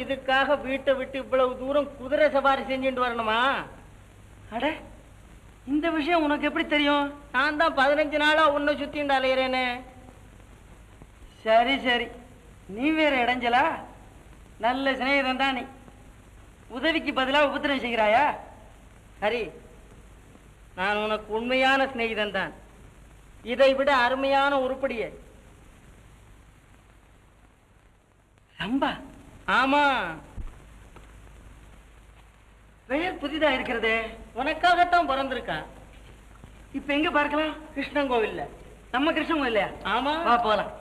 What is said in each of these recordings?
இதுக்காக வீட்டை விட்டு இவ்வளவு தூரம் குதிரை சவாரி செஞ்சுட்டு வரணுமா? அட, இந்த விஷயம் உனக்கு எப்படி தெரியும்? நான் தான் 15 நாளா உன்னை சுத்திண்டு அலையிறேனே. சரி சரி, நீ வேற இடைஞ்சலா? நல்ல சிநேகிதன் தான் நீ. உதவிக்கு பதிலா உபத்திரம் செய்கிறாயா? ஹரி, நான் உனக்கு உண்மையான சிநேகிதன் தான். இதை விட அருமையான உருப்படியே. ரம்பா? ஆமா. பெயர் புதிதா இருக்கிறதே. உனக்காகத்தான் பிறந்திருக்கா. இப்ப எங்க பார்க்கலாம்? கிருஷ்ணன் கோவில்ல. நம்ம கிருஷ்ணன் கோவில்? ஆமா, வா போலாம்.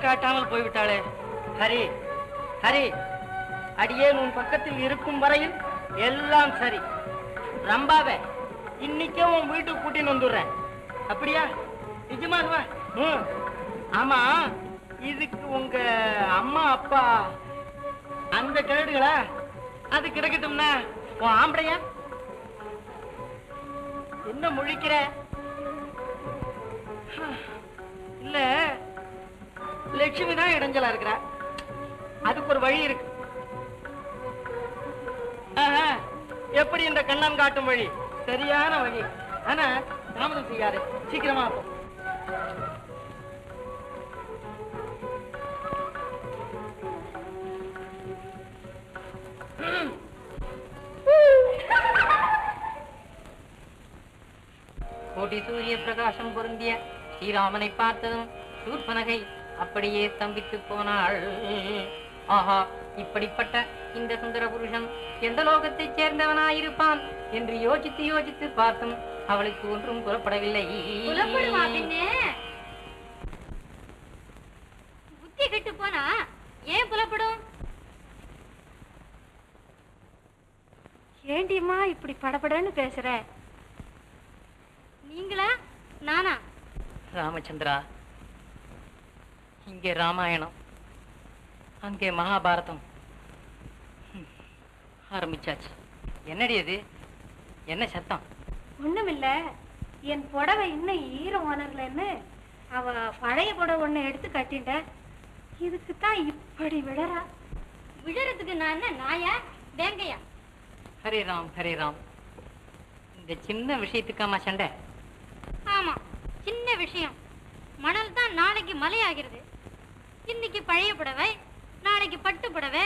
காட்டாமல் போய்விட்டாளே. ஹரி, ஹரி, அடியேன் உன் பக்கத்தில் இருக்கும் வரையில் எல்லாம் சரி. ரம்பாவே இன்னைக்கே உன் வீட்டுக்கு கூட்டின்னு வந்துடுறேன். அப்படியா? நிஜமாகவா? ஆமா, இதுக்கு உங்க அம்மா அப்பா அந்த கிழடுகளா? அது கிடக்கட்டும்னா உன் ஆம்பளையா? என்ன முழிக்கிற? இல்ல, லட்சுமி தான் இடைஞ்சலா இருக்கிறா. அதுக்கு ஒரு வழி இருக்கு. எப்படி இந்த கண்ணன் காட்டும் வழி? சரியான வழி. ஆனா தாமதம் செய்யாது, சீக்கிரமா போ. கோடி சூரிய பிரகாசம் பொருந்திய ஸ்ரீராமனை பார்த்ததும் சூர்பனகை அப்படியே ஸ்தம்பித்து போனாள். ஆஹா, இப்படிப்பட்ட இந்த சுந்தர புருஷன் எந்த லோகத்தைச் சேர்ந்தவனாயிருப்பான் என்று யோசித்து யோசித்து பார்த்தும் அவளுக்கு ஒன்றும் புறப்படவில்லை. புத்தி கெட்டு போனா ஏன் புலப்படும்? ஏண்டியம்மா இப்படி படபடன்னு பேசுற? நீங்களா நானா? ராமச்சந்திரா, இங்கே ராமாயணம், அங்கே மகாபாரதம் ஆரம்பிச்சாச்சு. என்னடி அது? என்ன சத்தம்? ஒண்ணுமில்ல, என் புடவை இன்னும் ஈரம் உணரலன்னு அவ பழைய புடவை ஒண்ணு எடுத்து கட்டிட்ட. இதுக்குத்தான் இப்படி விழறா. விழறதுக்கு நான் என்ன நாயா வேங்கையா? ஹரே ராம், ஹரே ராம். இந்த சின்ன விஷயத்துக்காமா சண்டை? ஆமா, சின்ன விஷயம். மணல் தான் நாளைக்கு மலையாகிறது. இன்னைக்கு பழைய புடவை, நாளைக்கு பட்டு புடவை,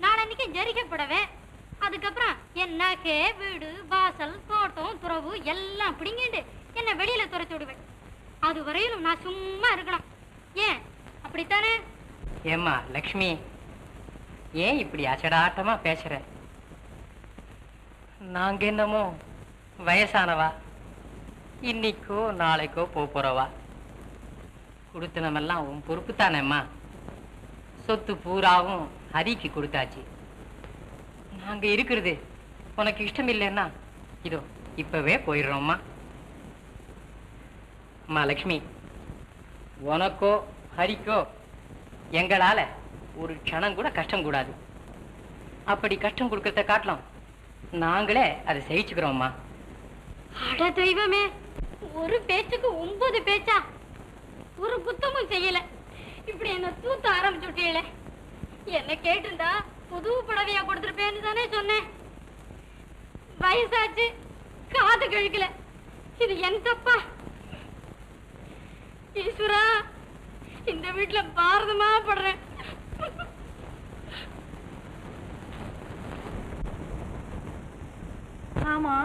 நாளைக்கு ஜரிகை புடவை, அதுக்கப்புறம் என் நகை, வீடு, வாசல், தோட்டம், துறவு எல்லாம் பிடிங்கிட்டு என்ன வெளியில துரத்தி விடுவேன். அது வரையிலும் நான் சும்மா இருக்கணும். ஏன் அப்படித்தானே? ஏம்மா லக்ஷ்மி, ஏன் இப்படி அச்சடாட்டமா பேசுற? நாங்க என்னமோ வயசானவா, இன்னைக்கோ நாளைக்கோ போறவா. கொடுத்தனமெல்லாம் உன் பொறுப்பு தானேம்மா. சொத்து பூராவும் ஹரிக்கு கொடுத்தாச்சு. நாங்க இருக்கிறது உனக்கு இஷ்டம் இல்லைன்னா இதோ இப்பவே போயிடுறோம்மா. அம்மா லக்ஷ்மி, உனக்கோ ஹரிக்கோ எங்களால ஒரு க்ஷணம் கூட கஷ்டம் கூடாது. அப்படி கஷ்டம் கொடுக்கறத காட்டலாம் நாங்களே அதை சகிச்சுக்கிறோம்மா. அட தெய்வமே, ஒரு பேச்சுக்கு 9 பேச்சா? ஒரு குத்தமும் செய்யல, இப்படி என்ன தூத்த ஆரம்பிச்சு விட்டீங்களே. என்ன கேட்டிருந்தா புது புடவையா கொடுத்துருப்பேன்னு தானே சொன்னேன். வயசாச்சு, காது கழிக்கல. இது என் தப்பா? ஈஸ்வரா, இந்த வீட்டுல பாரதமா படுறேன். ஆமா,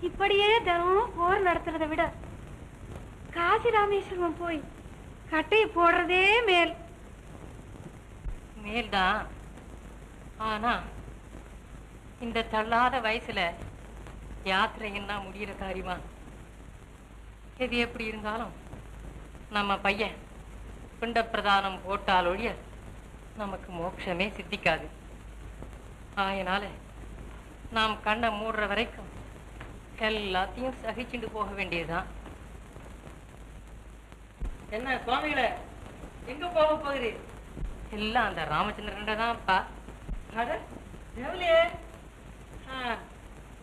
இப்படியே தினம் போர் நடத்துறதை விட காசி ராமேஸ்வரம் போய் கட்டையை போடுறதே மேல். மேல்தான். ஆனா இந்த தள்ளாத வயசுல யாத்திரை என்ன முடிகிற காரியமா? எது எப்படி இருந்தாலும் நம்ம பையன் பிண்ட பிரதானம் போட்டால் ஒழிய நமக்கு மோட்சமே சித்திக்காது. அதனால நாம் கண்ணை மூடுற வரைக்கும் எல்லாத்தையும் சகிச்சுட்டு போக வேண்டியதுதான். என்ன சுவாமிகளே, எங்க போக போகுது? எல்லாம் அந்த ராமச்சந்திரன் தான்ப்பா.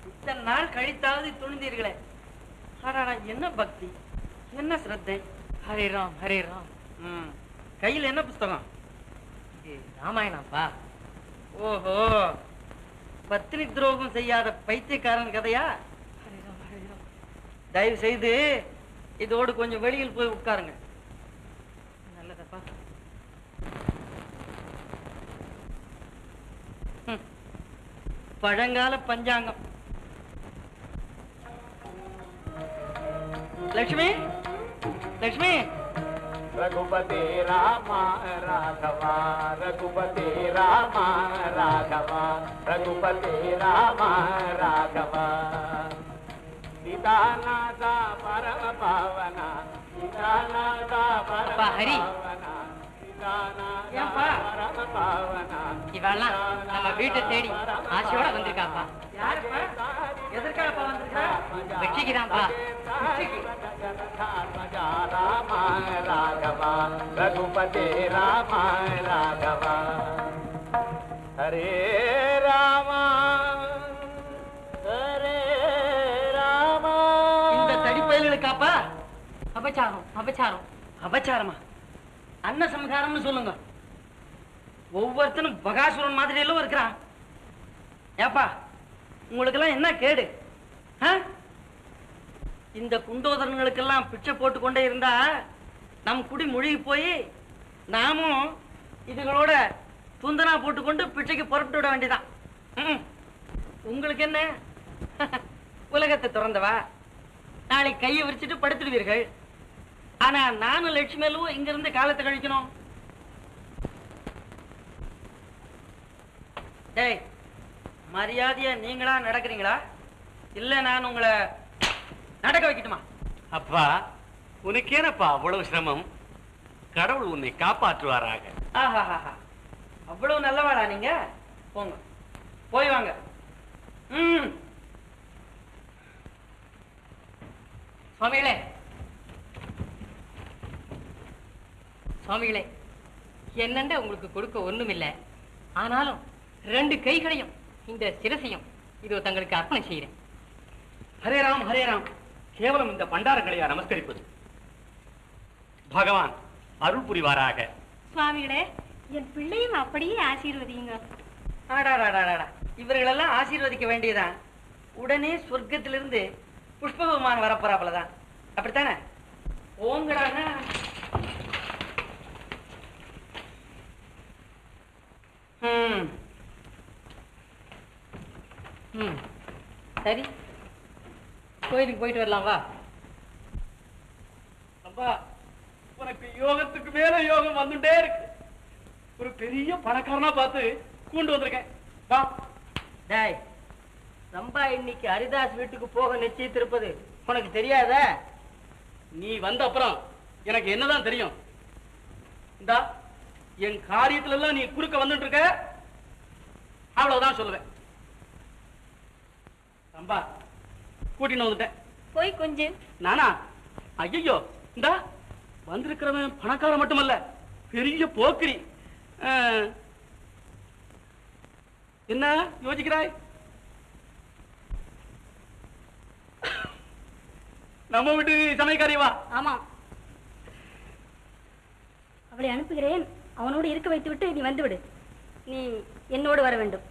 இத்தனை நாள் கழித்தாவது துணிந்தீர்களே. என்ன பக்தி, என்ன ஸ்ரத்தை. ஹரே ராம், ஹரே ராம். கையில் என்ன புஸ்தகம்? இது ராமாயணம்ப்பா. ஓஹோ, பத்தினி துரோகம் செய்யாத பைத்தியக்காரன் கதையா? தயவு செய்து இதோடு கொஞ்சம் வெளியில் போய் உட்காருங்க. நல்லதப்பா. பழங்கால பஞ்சாங்கம். லட்சுமி, லட்சுமி. रघुपति रामा राघवा, रघुपति रामा राघवा, रघुपति रामा राघवा. सीतानाथा परम पावना, सीतानाथा परम पावना, ஏன்பா இவெல்லாம் நம்ம வீட்டை தேடி ஆசையோட வந்திருக்காப்பா. யாருப்பா? எதற்காகப்பா வந்திருக்கா? வெற்றிக்குதான்ப்பா. ராம ராகவா ரகுபதி ராம ராகவா ஹரே ராமா ஹரே ராமா. இந்த தடிப்பயலுக்காப்பா? அபச்சாரம் அபச்சாரம். அபச்சாரமா? அன்ன சம்ஹாரம்னு சொல்லுங்க. ஒவ்வொருத்தனும் பகாசுரன் மாதிரி எல்லாம் இருக்கிறான். ஏப்பா உங்களுக்கு எல்லாம் என்ன கேடு? இந்த குண்டோதரங்களுக்கெல்லாம் பிச்சை போட்டு கொண்டே இருந்தா நம் குடி முழுகி போய் நாமும் இதுகளோட துந்தனா போட்டுக்கொண்டு பிச்சைக்கு புறப்பட்டு விட வேண்டியதான். உங்களுக்கு என்ன? உலகத்தை திறந்தவா, நாளைக்கு கையை விரிச்சிட்டு படுத்துடுவீர்கள். ஆனா நானும் லட்சுமியும் இங்க இருந்து காலத்தை கழிக்கணும். டேய், மரியாதையா நீங்களா நடக்கிறீங்களா இல்ல நான் உங்களை நடக்க வைக்கட்டுமா? அப்பா, உனக்கேனப்பா அவ்வளவு சிரமம்? கடவுள் உன்னை காப்பாற்றுவாராக. ஆஹாஹா, அவ்வளவு நல்லவாடா நீங்க. போங்க, போய் வாங்க. சுவாமிகளே, சுவாமிகளே, என்னண்ட உங்களுக்கு கொடுக்க ஒண்ணுமில்லை. ஆனாலும் 2 கைகளையும் இந்த சிரசையும் இதோ தங்களுக்கு அர்ப்பணம் செய்கிறேன். ஹரே ராம் ஹரே ராம். கேவலம் இந்த பண்டாரங்களையா நமஸ்கரிப்பது? பகவான் அருள் புரிவாராக. சுவாமிகளே, என் பிள்ளையும் அப்படியே ஆசீர்வதிங்க. ஆடாடாடாடா, இவர்களெல்லாம் ஆசீர்வதிக்க வேண்டியதான். உடனே சொர்க்கத்திலிருந்து புஷ்ப விமானம் வரப்போறாப்புலதான். அப்படித்தானே? ஓங்கடாங்க. சரி, கோயிலுக்கு போயிட்டு வரலாம் வா. அப்பா, உனக்கு யோகத்துக்கு மேல யோகம் வந்துட்டே இருக்கு. ஒரு பெரிய பணக்காரனா பார்த்து கூண்டு வந்திருக்கேன். வா. டேய், ரம்பா இன்னைக்கு ஹரிதாஸ் வீட்டுக்கு போக நிச்சயித்திருப்பது உனக்கு தெரியாத? நீ வந்த அப்புறம் எனக்கு என்னதான் தெரியும்? இந்தா என் காரியத்துல எல்லாம் நீ குறுக்க வந்துட்டு இருக்க, அவ்வளவுதான் சொல்லுவேன். ரம்பா, கூட்டின்னு வந்துட்டேன். போய் கொஞ்சம். நானா? ஐயோ, இந்தா வந்திருக்கிறவன் பணக்காரன் மட்டுமல்ல, பெரிய போக்கிரி. என்ன யோசிக்கிறாய்? நம்ம வீட்டு சமையக்காரியவா? ஆமா, அவளை அனுப்புகிறேன். அவனோடு இருக்க வைத்து விட்டு நீ வந்து விடு. நீ என்னோடு வர வேண்டும்.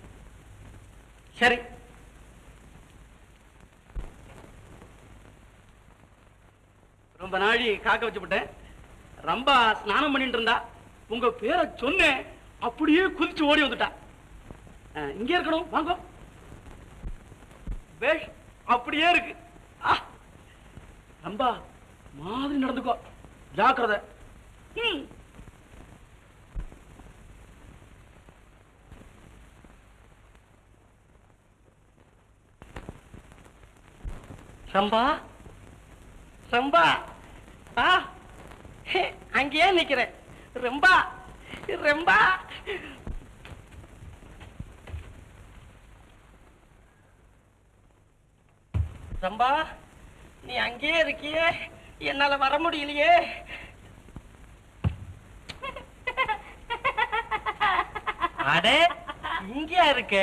சரி. ரொம்ப நாழி காக்க வச்சு விட்டேன். ரொம்ப ஸ்நானம் பண்ணிட்டு இருந்தா, உங்க பேரை சொன்னேன், அப்படியே குதிச்சு ஓடி வந்துட்டா. இங்கே இருக்கணும், வாங்க. பேஷ், அப்படியே இருக்கு. ரொம்ப மாதிரி நடந்துக்கோ, ஜாக்கிரதை. ரம்பா, ரம்பா, அங்கேயே நிக்கிறேன். ரம்பா, ரம்பா. ரம்பா, நீ அங்கேயே இருக்கியே, என்னால வர முடியலையே. அடே, இங்கேயா இருக்க?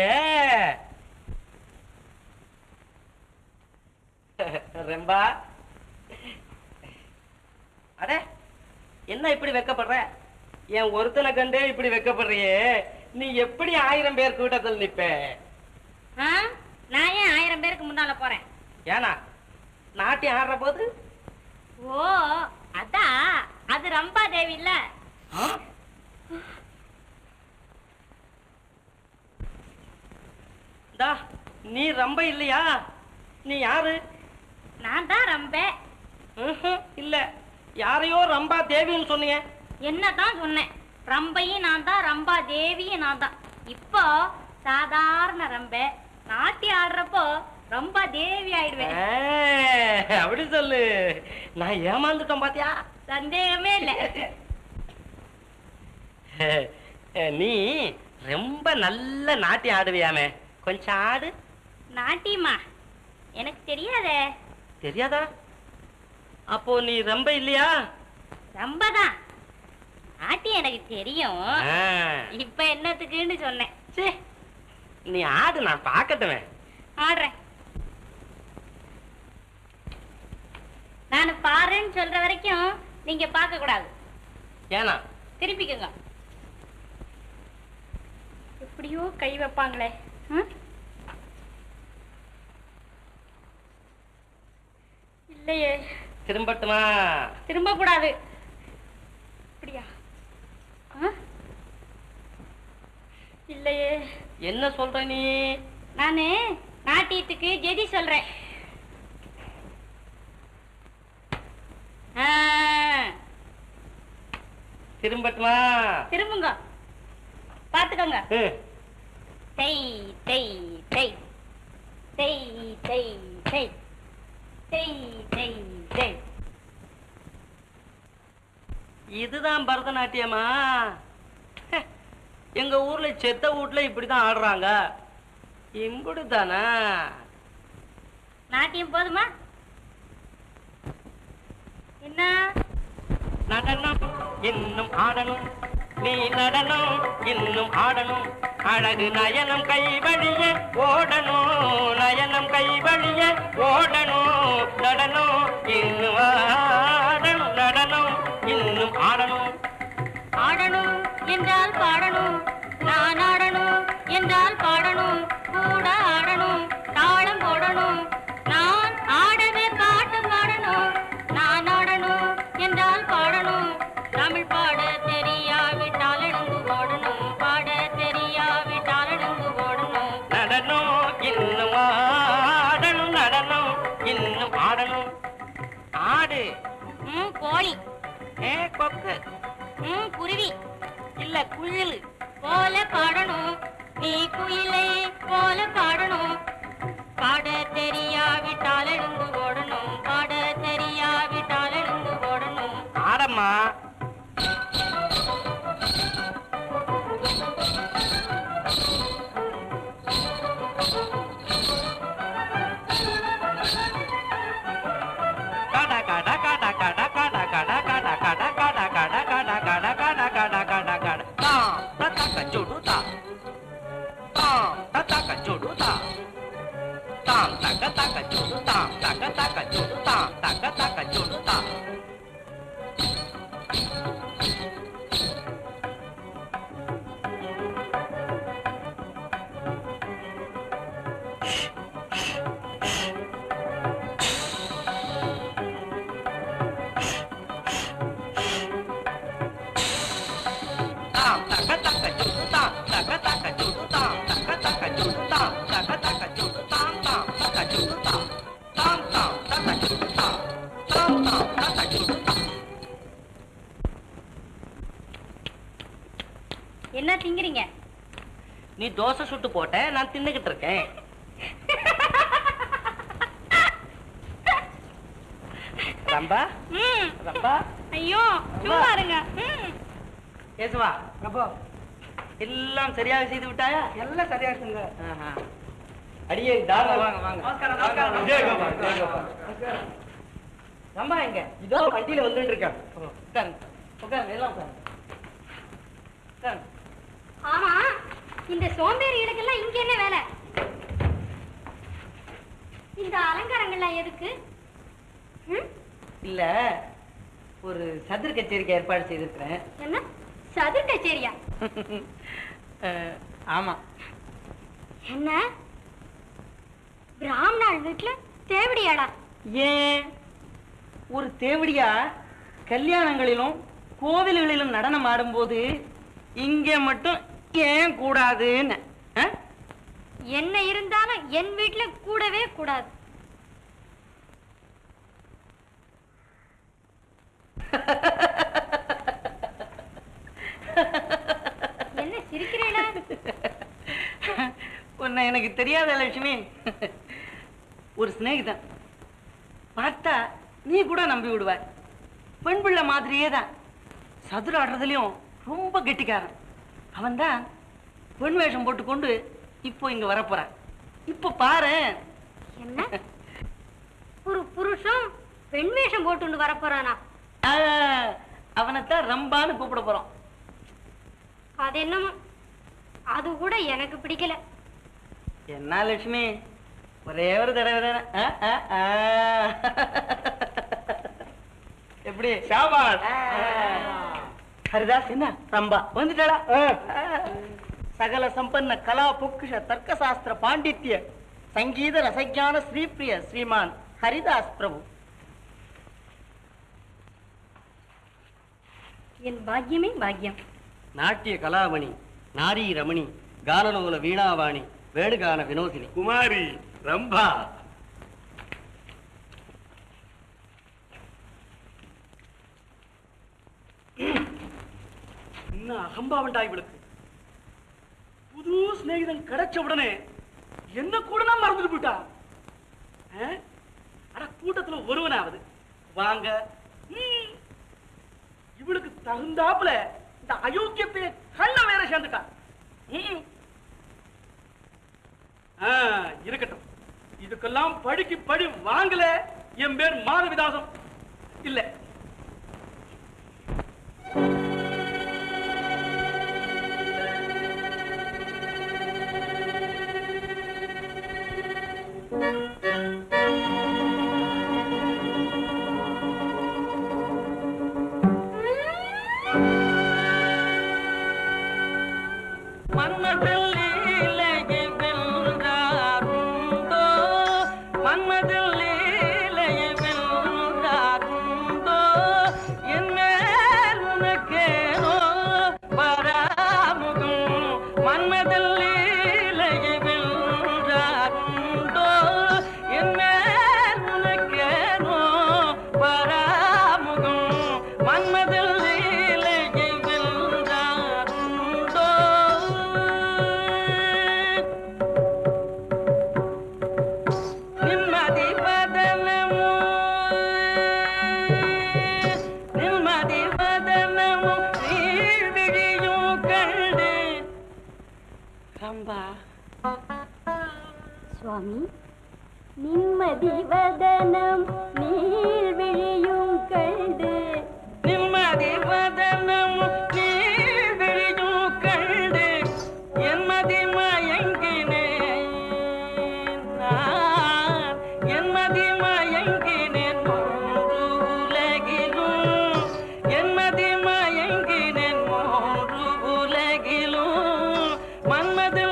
ரம்பா, அடே, என்ன இப்படி வெக்கப்படுற? என் ஒருத்தனை கண்டே இப்படி வெக்கப்படுறியே, நீ எப்படி 1000 பேர் கூட்டத்தில் நிப்ப? நான் ஏன் 1000 பேருக்கு முன்னால போறேன்? ஏனா நாட்டியம் ஆடுற போது? ஓ, அதான், அது ரம்பா தேவி இல்ல. நீ ரம்ப இல்லையா? நீ யாரு? நான் தான் ரம்பே. இல்ல, யாரையோ ரம்பா தேவின்னு சொன்னீங்க. என்னதான் சொன்னேன், ரம்பையும் நான் தான், ரம்பா தேவியும் நான் தான். இப்போ சாதாரண ரம்பே, நாட்டி ஆடுறப்போ ரம்பா தேவி ஆயிடுவேன். அப்படி சொல்லு. நான் ஏமாந்துட்டோம் பாத்தியா? சந்தேகமே இல்ல. நீ ரொம்ப நல்ல நாட்டியம் ஆடுவியாமே, கொஞ்சம் ஆடு. நாட்டியமா? எனக்கு தெரியாதே. தெரியாதா? அப்போ நீ ரொம்ப இல்லையா? ரொம்பதான். நாட்டியம் எனக்கு தெரியும். இப்ப என்னத்துக்குன்னு சொன்னேன். சே, நீ ஆடு, நான் பார்க்கட்டுமே. ஆடுறேன். நான் பாருன்னு சொல்ற வரைக்கும் நீங்க பார்க்க கூடாது. ஏனா? திருப்பிக்கங்க. எப்படியோ கை வைப்பாங்களே. இல்லையே. திரும்பட்டுமா? திரும்ப கூடாது. அப்படியா? இல்லையே. என்ன சொல்ற நீ? நானு நாட்டியத்துக்கு ஜெதி சொல்றேன். திரும்பட்டுமா? திரும்புங்க. பாத்துக்கோங்க. டை டை டை டை டை டை டை டை டை. இதுதான் பரதநாட்டியமா? எங்க ஊர்ல செத்த வீட்டுல இப்படிதான் ஆடுறாங்க. இப்படித்தானா? நாட்டியம் போதுமா? என்ன? நடனம் இன்னும் ஆடணும், நீ நடனம் இன்னும் ஆடணும், அழகு நயனம் கை வழியே ஓடணும், நயனம் கை வழியே ஓடணும், நடனம் இன்னும் ஆடணும், நடனம் இன்னும் ஆடணும். ஆடணும் என்றால் பாடணும், நான் ஆடணும் என்றால் பாடணும், கூட ஆடணும், தாளம் போடணும், நான் ஆடவே பாட்டு பாடணும், நான் ஆடணும் என்றால் பாடணும், தமிழ் பாட தெரியாவிட்டால் எழுந்து ஓடணும், பாட தெரியாவிட்டால் எழுந்து ஓடணும். நடனம் இன்னும் ஆடணும், நடனம் இன்னும் ஆடணும். ஆடு. கோழி. கொக்கு. குருவி. இல்ல குயில் போல பாடணும், நீ குயிலை போல பாடணும், பாட தெரியாவிட்டால் எழுந்து ஓடணும், பாட தெரியாவிட்டால் எழுந்து ஓடணும். ஆடம்மா. காடா காடா காடா காடா காடா காடா காடா காடா காடா காடா காடா காடா காடா காடா காடா காடா தாம் தத்தக்க ஜோடுதா, தாம் தத்தக்க ஜோடுதா, தாம் தக்க தக்க ஜோடுதா, தக்க தக்க ஜோடுதா, தக்க தக்க ஜோடுதா. என்ன திங்கிறீங்க? நீ தோசை சுட்டு போட்ட, நான் தின்னுகிட்டு இருக்கேன். ரம்பா ரம்பா. ஐயோ சும்மா இருங்க. ஏசுவா அப்போ எல்லாம் சரியாக செய்து விட்டாயா? எல்லாம் சரியா இருக்குங்க. அடியே வாங்க வாங்க. நமஸ்காரம் நமஸ்காரம். ஜெயகோபால், ஜெயகோபால். ரம்பா எங்க? இதோ வண்டியில வந்துட்டு இருக்கேன். உட்காருங்க உட்காருங்க, எல்லாம் உட்காருங்க. உட்காருங்க. ஆமா, இந்த சோம்பேறிகளுக்கெல்லாம் இங்க என்ன வேலை? இந்த அலங்காரங்கள்லாம் எதுக்கு? இல்ல, ஒரு சதுர் கச்சேரிக்கு ஏற்பாடு செய்திருக்கிறேன். என்ன சதுர் கச்சேரியா? ஆமா. என்ன பிராமணாள் வீட்டுல தேவடியாடா? ஏன் ஒரு தேவடியா கல்யாணங்களிலும் கோவில்களிலும் நடனம் ஆடும்போது இங்க மட்டும் ஏன் கூடாதுன்னு? என்ன இருந்தாலும் என் வீட்டுல கூடவே கூடாது. என்ன சிரிக்கிறீடா? உன்னை எனக்கு தெரியாத லட்சுமி. ஒரு சிநேகிதன் பார்த்தா நீ கூட நம்பி விடுவாய். பெண் பிள்ளை மாதிரியே தான். சதுர ஆடுறதுலயும் ரொம்ப கெட்டிக்காரன். அவன் தான் பெண் வேஷம் போட்டுக்கொண்டு இப்போ இங்க வரப்போறான். இப்ப பாரு. என்ன ஒரு புருஷன் பெண் வேஷம் போட்டு வரப்போறானா? அவனைத்தான் ரம்பான்னு கூப்பிட போறோம். அது என்னமோ, அது கூட எனக்கு பிடிக்கல. என்ன லட்சுமி, ஒரே ஒரு தடவை தானே. எப்படி சாபாஷ். ஹரிதாஸ் என்ன ரம்பா வந்துட்டாளா? சகல சம்பன்ன கலா பொக்குஷ தர்க்க சாஸ்திர பாண்டித்ய சங்கீத ரசஜான ஸ்ரீபிரிய ஸ்ரீமான் ஹரிதாஸ் பிரபு. என் பாக்கியமே பாக்கியம். நாட்டிய கலாமணி, நாரி ரமணி, கானலோல வீணாவாணி, வேணுகான வினோதினி, குமாரி ரம்பா. என்ன அகம்பாவண்டா இவளுக்கு. புது சிநேகிதன் கிடைச்ச உடனே என்ன கூட நான் மறந்துட்டு போயிட்டா. அட கூட்டத்துல ஒருவனாவது வாங்க. இவளுக்கு தகுந்தாப்புல இந்த அயோக்கியத்தை கண்ண வேற சேர்ந்துட்டா. இருக்கட்டும், இதுக்கெல்லாம் படிக்கு படி வாங்கல. என் பேர் மாதவிதாசம் இல்ல. சுவாமி, நிம்மதி வதனம் நீர் விழியும் கண்டு, நிம்மதி வதனம் நீர் விழியும் கண்டு, என்மதி மயங்கினேன் நான், என்மதி மயங்கினேன் மூன்று உலகிலும், என்மதி மயங்கினேன் மூன்று உலகிலும், மன்மதில்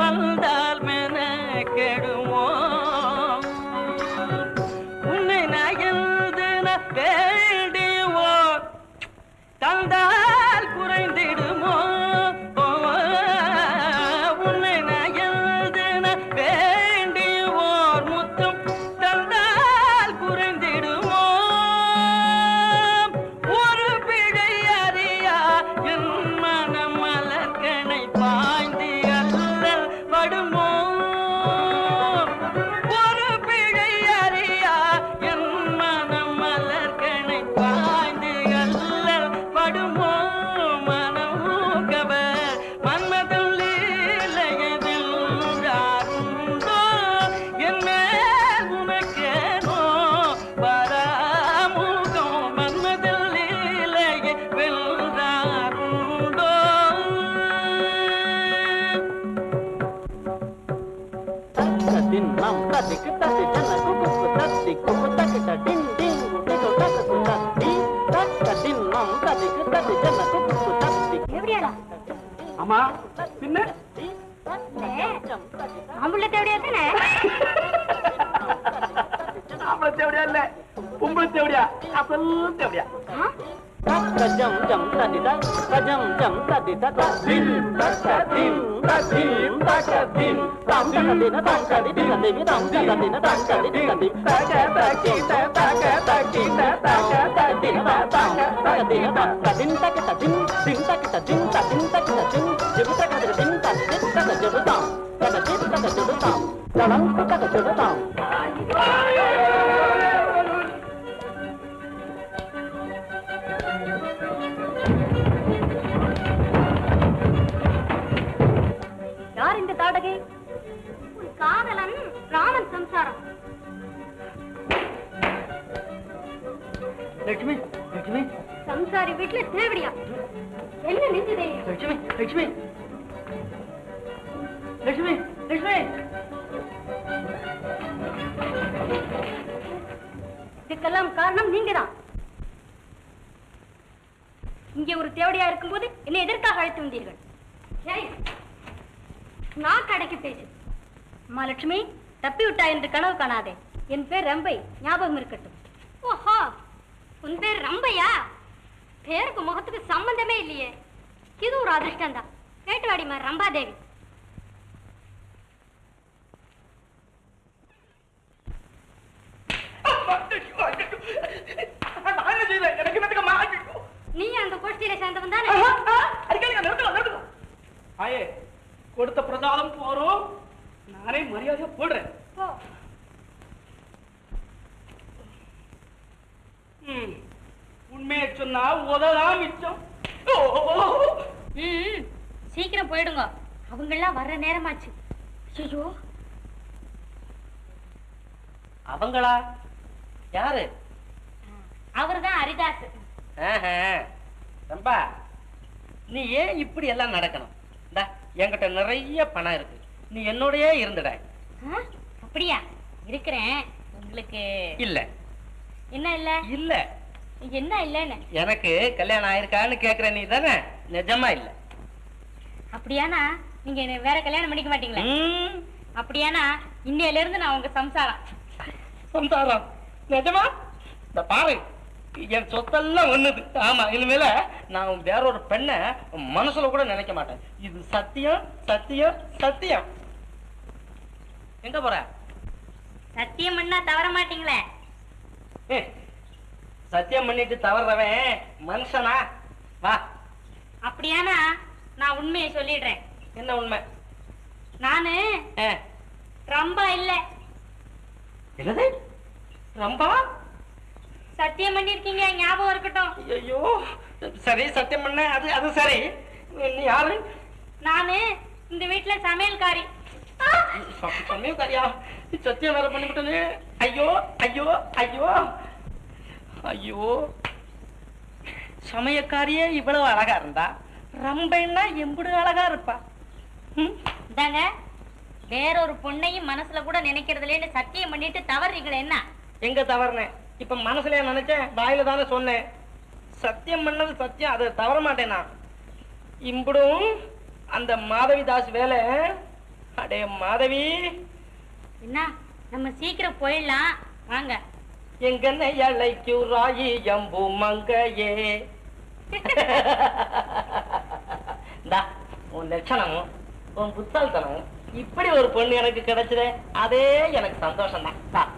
வந்தால் மென கெடுமோ உன்னை நயந்து வேண்டியோ தந்தால் குறைந்திடுமோ உன்னை நயந்து வேண்டியோர் முத்தம் ததிக்கு ததி ஜன குக்கு தத்தி குக்கு தக்கிட்ட டிங் டிங் குக்கு தக்கு சுத்த டி தக்க தின்னம் ததிக்கு ததி ஜன குக்கு தத்தி. எப்படியாடா ஆமா பின்ன ஆம்புள்ள தேவடியா தானே? ஆம்பளை தேவடியா இல்ல பொம்பளை தேவடியா, அசல் தேவடியா. கஜம் ஜம் ததித கஜம் ஜம் ததித தின் தக்க தின் ததின் தக்க தின் தம் ததின தம் ததின தேவி தம் ததின தம் ததின ததி தக தகி தக தகி தக ததின தம் ததின ததின் தக்க ததின் தின் தக்க ததின் ததின் தக்க ததின் ஜெபு தக்க ததின் ததின் தக்க ஜெபு தம் ததின் தக்க ஜெபு தம் தலம் தக்க ஜெபு தம். யார் இந்த தாடகை? உன் காதலன் ராமன் சம்சாரம். லட்சுமி லட்சுமி சம்சாரி வீட்டுல தேவடியா? என்ன நெஞ்சதே? லட்சுமி லட்சுமி லட்சுமி லட்சுமி இதுக்கெல்லாம் காரணம் நீங்கதான். இங்கே ஒரு தேவடியா இருக்கும்போது என்னை எதற்காக அழைத்து வந்தீர்கள்? ஏய், நான் கடைக்கு பேசு. அம்மா லட்சுமி, தப்பி விட்டா என்று கனவு காணாதே. என் பேர் ரம்பை, ஞாபகம் இருக்கட்டும். ஓஹோ, உன் பேர் ரம்பையா? பேருக்கு முகத்துக்கு சம்பந்தமே இல்லையே. இது ஒரு அதிர்ஷ்டம் தான். கேட்டு வாடிமா ரம்பாதேவி. நீ அந்த கோஷ்டியில சேர்ந்தவன் தானே? ஆயே கொடுத்த பிரசாதம் போறோம், நானே மரியாதையா போடுறேன். போ. உண்மையை சொன்னா உததான் மிச்சம். சீக்கிரம் போயிடுங்க, அவங்கெல்லாம் வர்ற நேரமாச்சு. ஐயோ, அவங்களா? யாரு? அவர்தான் ஹரிதாஸ். ரம்பா, நீ ஏன் இப்படி எல்லாம் நடக்கணும்? என்கிட்ட நிறைய பணம் இருக்கு, நீ என்னோடயே இருந்துட. அப்படியா? இருக்கிறேன். உங்களுக்கு இல்ல. என்ன இல்ல? இல்ல என்ன இல்லன்னு? எனக்கு கல்யாணம் ஆயிருக்கான்னு கேக்குற நீ தானே? நிஜமா இல்ல. அப்படியானா நீங்க என்ன வேற கல்யாணம் பண்ணிக்க மாட்டீங்களா? அப்படியானா இன்னையில இருந்து நான் உங்க சம்சாரம். சம்சாரம்? நிஜமா? இந்த பாரு, என் சொத்தெல்லாம் ஒண்ணுது. ஆமா, இனிமேல நான் வேற ஒரு பெண்ணை மனசுல கூட நினைக்க மாட்டேன். இது சத்தியம் சத்தியம் சத்தியம். எங்க போற? சத்தியம் பண்ணா தவற மாட்டீங்களே? சத்தியம் பண்ணிட்டு தவறவன் மனுஷனா? வா. அப்படியானா நான் உண்மையை சொல்லிடுறேன். என்ன உண்மை? நானு ரம்பா இல்ல. என்னது? ரம்பா? சத்தியம் பண்ணிருக்கீங்க, ஞாபகம் இருக்கட்டும். ஐயோ, சரி, சத்தியம் பண்ண. அது அது சரி. நீ யாரு? நானு இந்த வீட்டுல சமையல்காரி. சமையல்காரியா? சத்தியம் வேற பண்ணிவிட்டனே. ஐயோ ஐயோ ஐயோ ஐயோ. சமயக்காரியே இவ்வளவு அழகா இருந்தா ரம்பைன்னா எம்புடு அழகா இருப்பா. இதாங்க, வேறொரு பொண்ணையும் மனசுல கூட நினைக்கிறதுலேன்னு சத்தியம் பண்ணிட்டு தவறீங்களே என்ன? எங்க தவறுனேன்? இப்ப மனசுல நினைச்சேன், வாயில தானே சொன்னேன். சத்தியம் பண்ணது சத்தியம், அதை தவற மாட்டேன் நான். இம்புடும் அந்த மாதவிதாஸ் வேலை. அடே மாதவி, என்ன, நம்ம சீக்கிரம் போயிடலாம் வாங்க. எங்கன்னு இழைக்கு ராயி எம்பு மங்கையே. உன் லட்சணமும் உன் புத்தால்தனமும் இப்படி ஒரு பொண்ணு எனக்கு கிடைச்சதே, அதே எனக்கு சந்தோஷம் தான்.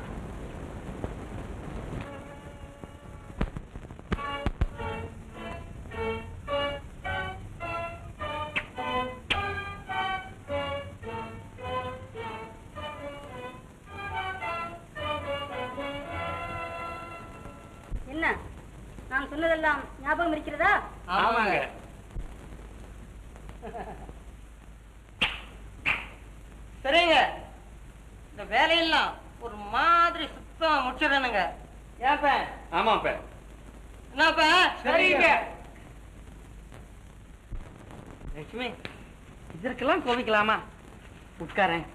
என்ன, நான் சொன்னதெல்லாம் ஞாபகம் இருக்கிறதா? ஆமாங்க. சரிங்க, இந்த வேலையெல்லாம் ஒரு மாதிரி சுத்தம் முடிச்சிடணுங்க. ஏப்ப? ஆமாப்ப. என்னப்ப? சரிங்க. லட்சுமி, இதற்கெல்லாம் கோபிக்கலாமா? உட்காரேன்.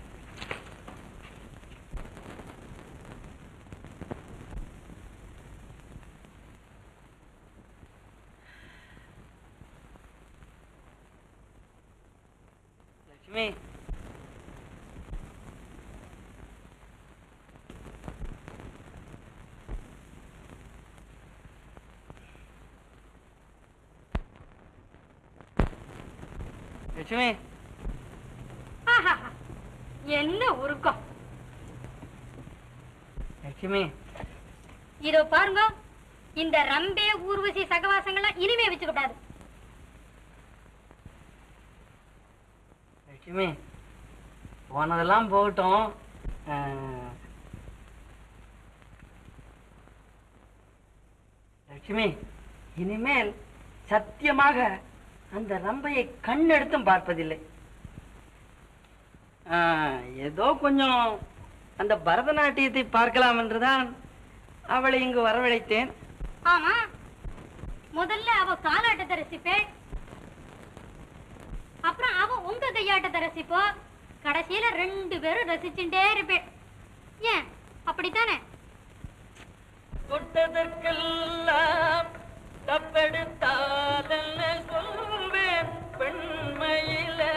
லட்சுமி, லட்சுமி, ஆஹாஹா, என்ன உருக்கம். லட்சுமி, இதோ பாருங்க, இந்த ரம்பே ஊர்வசி சகவாசங்கள்லாம் இனிமே வச்சுக்கூடாது. லட்சுமி, போனதெல்லாம் போகட்டும். லட்சுமி, இனிமேல் சத்தியமாக அந்த ரம்பையை கண்ணெடுத்தும் பார்ப்பதில்லை. ஏதோ கொஞ்சம் அந்த பரதநாட்டியத்தை பார்க்கலாம் என்றுதான் அவளை இங்கு வரவழைத்தேன். ஆமா, முதல்ல அவ காலாட்டத்தை ரசிப்பேன், அப்புறம் அவ உங்க கையாட்டத்தை ரசிப்போ, கடைசியில 2 பேரும் ரசிச்சுட்டே இருப்பேன். ஏன் அப்படித்தானே? தொட்டதற்கெல்லாம் தப்பெடுத்தாதென்ன சொல்வேன் பெண்மையிலே,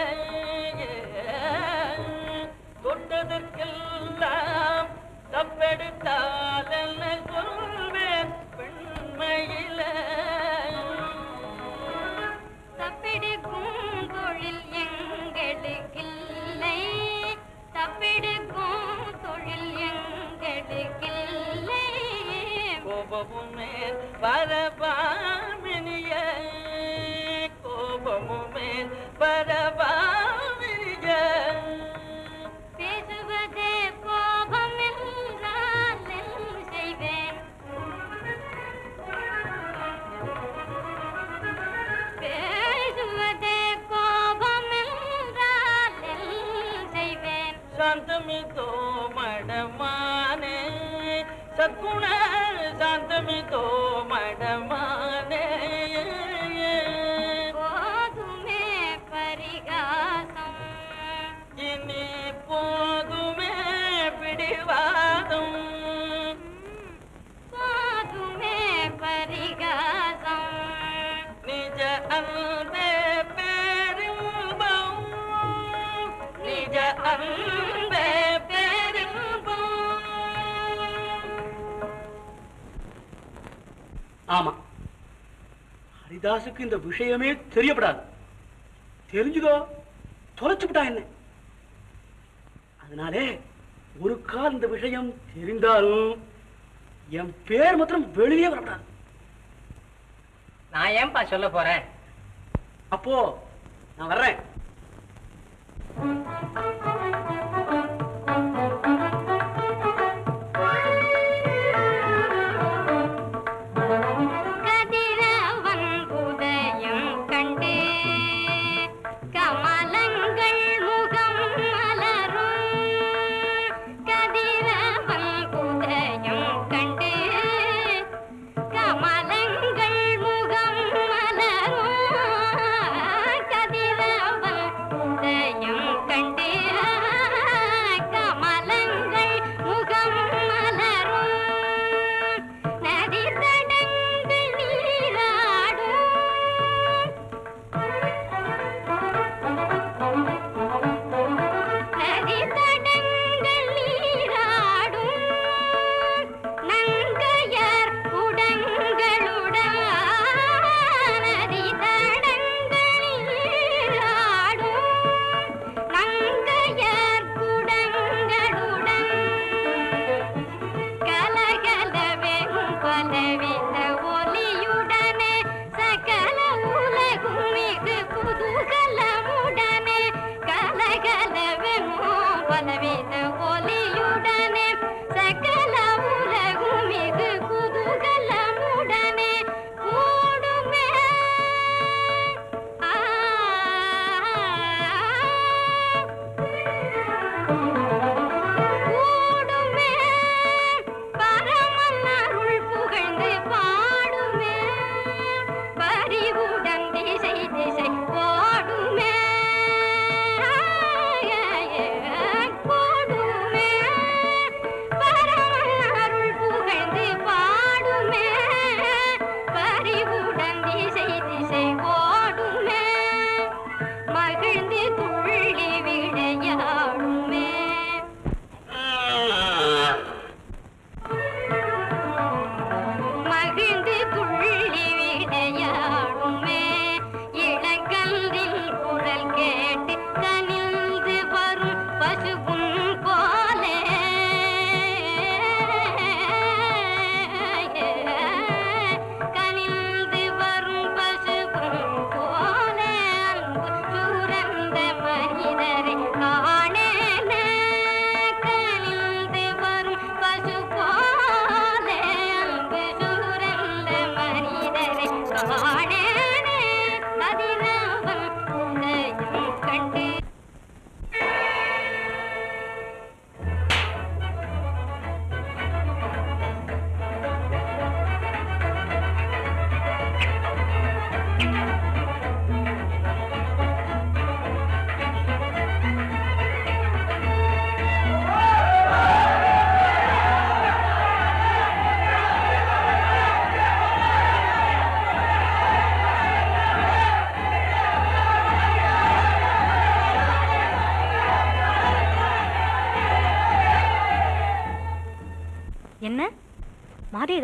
தொட்டதற்கெல்லாம் தப்பெடுத்தாதென்ன சொல்வேன் பெண்மையிலே, தப்பெடுக்கும் தொழில் எங்களுக்கில்லை, தப்பெடுக்கும் தொழில் எங்களுக்கில்லை. கோபமுமே பரபாமினிய, கோபமுமே பரபாமினிய, பேசுவதே கோபம் என்றால் என்ன செய்வேன்? பேசுவதே கோபம் என்றால் என்ன செய்வேன்? சாந்தமிதோ மடமானே சத்குண, சாந்தமிதோ மடமானே, போதுமே பரிகாசம், இனி போதுமே பிடிவாதம், போதுமே பரிகாசம், நிஜ அன்பே பெரும்பம், நிஜ அன்பே பெரும்பம். ஆமா, ஹரிதாசுக்கு இந்த விஷயமே தெரியப்படாது. தெரிஞ்சுதோ தொலைச்சுட்டா என்ன. அதனாலே ஒரு கால் இந்த விஷயம் தெரிந்தாலும் என் பேர் மாத்திரம் வெளியே வரப்படாது. நான் ஏன்பா சொல்ல போறேன்? அப்போ நான் வர்றேன். கதிரவன் உதயம் கண்டு கமலங்கள் முகம் மலரும், கதிரவன் உதயம் கண்டு கமலங்கள் முகம் மலரும், கதிரவன் உதயம் கண்டு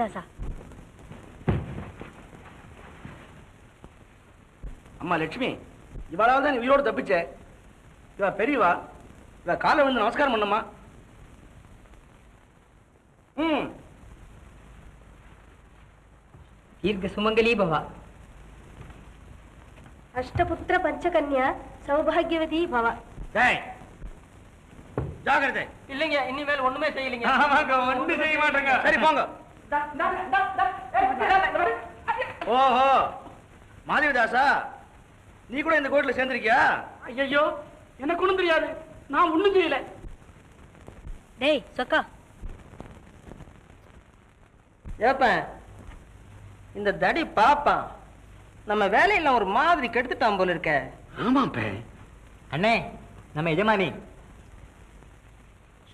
மாதவிதாசா? அம்மா லட்சுமி, இவளால தான் நீ உயிரோடு தப்பிச்ச. இவ பெரியவா, இவ காலை வந்து நமஸ்காரம் பண்ணம்மா. தீர்க்க சுமங்கலி பவா. அஷ்டபுத்திர பஞ்சகன்யா சௌபாகியவதி பவ. ஜாகிரதை. இல்லைங்க, இனிமேல் ஒண்ணுமே செய்யலைங்க. ஆமாங்க, ஒண்ணும் செய்ய மாட்டேங்க. சரி போங்க. ஓஹோ, மாதவிதாசா, நீ கூட இந்த கோயில்ல சேர்ந்திருக்கியா? ஐயோ, எனக்கு ஒண்ணும் தெரியாது, நான் ஒண்ணும் செய்யல. டேய் சொக்கா, ஏப்பன் இந்த தடி பாப்பான் நம்ம வேலையில ஒரு மாதிரி கெடுத்துட்டான் போல இருக்க. ஆமாப்பே. அண்ணே, நம்ம எஜமானி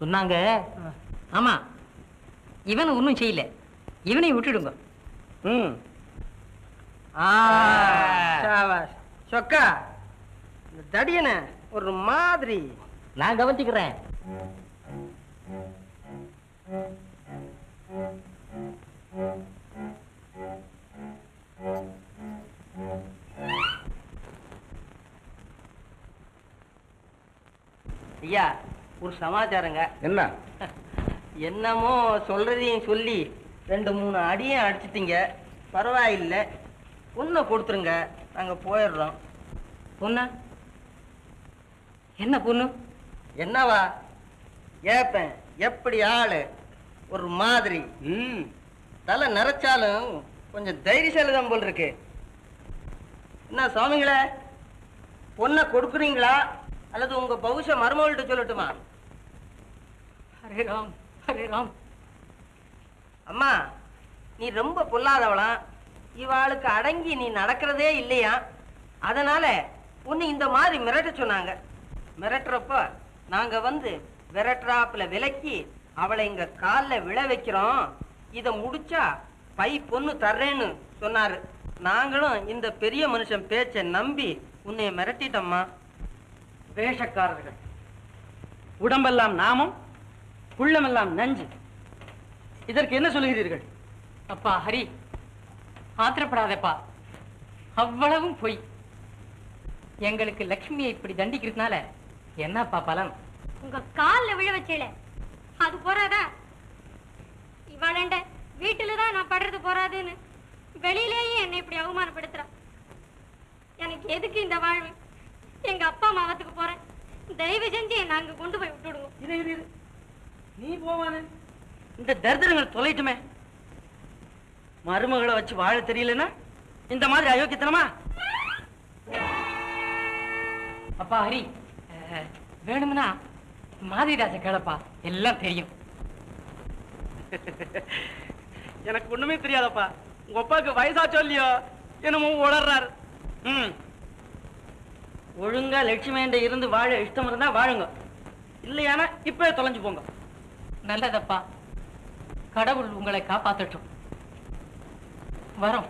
சொன்னாங்க. ஆமா, இவன் ஒன்றும் செய்யல, இவனை விட்டுடுங்க. சொக்கா, இந்த தடியன ஒரு மாதிரி நான் கவனிச்சுக்கிறேன். ஐயா, ஒரு சமாச்சாரங்க. என்ன? என்னமோ சொல்றதையும் சொல்லி 2-3 அடியும் அடிச்சிட்டீங்க. பரவாயில்லை, பொண்ணை கொடுத்துருங்க, நாங்க போயிடுறோம். பொண்ணா? என்ன பொண்ணு? என்னவா? ஏப்பேன் எப்படி ஆளு ஒரு மாதிரி. தலை நிறைச்சாலும் கொஞ்சம் தைரியசாலிதான் போல் இருக்கு. என்ன சுவாமிங்களே, பொண்ணை கொடுக்குறீங்களா அல்லது உங்க பௌஷ மருமகள்கிட்ட சொல்லட்டுமா? ஹரே ராம், ஹரே ராம். அம்மா, நீ ரொம்ப பொல்லாதவளாம், இவாளுக்கு அடங்கி நீ நடக்கிறதே இல்லையா, அதனால உன்னை இந்த மாதிரி மிரட்ட சொன்னாங்க. மிரட்டுறப்ப நாங்க வந்து விரட்டுறாப்புல விலக்கி அவளை இங்க காலில் விழ வைக்கிறோம். இதை முடிச்சா பை பொண்ணு தர்றேன்னு சொன்னாரு. நாங்களும் இந்த பெரிய மனுஷன் பேச்சை நம்பி உன்னை மிரட்டிட்டோம்மா. வேஷக்காரர்கள், உடம்பெல்லாம் நாமம், உள்ளமெல்லாம் நஞ்சு. இதற்கு என்ன சொல்லுகிறீர்கள்? அப்பா ஹரி, ஆத்திரப்படாதப்பா, அவ்வளவும் பொய். எங்களுக்கு லட்சுமியை இப்படி தண்டிக்கிறதுனால என்னப்பா பலன்? உங்க கால்ல விழ வச்சேல, அது போறாதா? இவாளண்ட வீட்டுலதான் நான் படுறது போறாதுன்னு வெளியிலேயே என்னை இப்படி அவமானப்படுத்துறா. எனக்கு எதுக்கு இந்த வாழ்வு? எங்க அப்பா மாவத்துக்கு போறேன், தயவு செஞ்சு என்ன அங்க கொண்டு போய் விட்டுடுங்க. இது நீ போவானே, இந்த தரித்திரங்கள் தொலைட்டுமே. மருமகளை வச்சு வாழ தெரியலன்னா இந்த மாதிரி அயோக்கியத்தனமா? அப்பா ஹரி, வேணும்னா மாதிரிதாச கேளப்பா, எல்லாம் தெரியும். எனக்கு ஒண்ணுமே தெரியாதப்பா. உங்க அப்பாவுக்கு வயசா சொல்லியோ என்னமோ உளர்றாரு. ஒழுங்கா லட்சுமி இருந்து வாழ இஷ்டம் இருந்தா வாழுங்க, இல்லையானா இப்ப தொலைஞ்சு போங்க. நல்லதப்பா, கடவுள் உங்களை காப்பாற்றட்டும். வரோம்.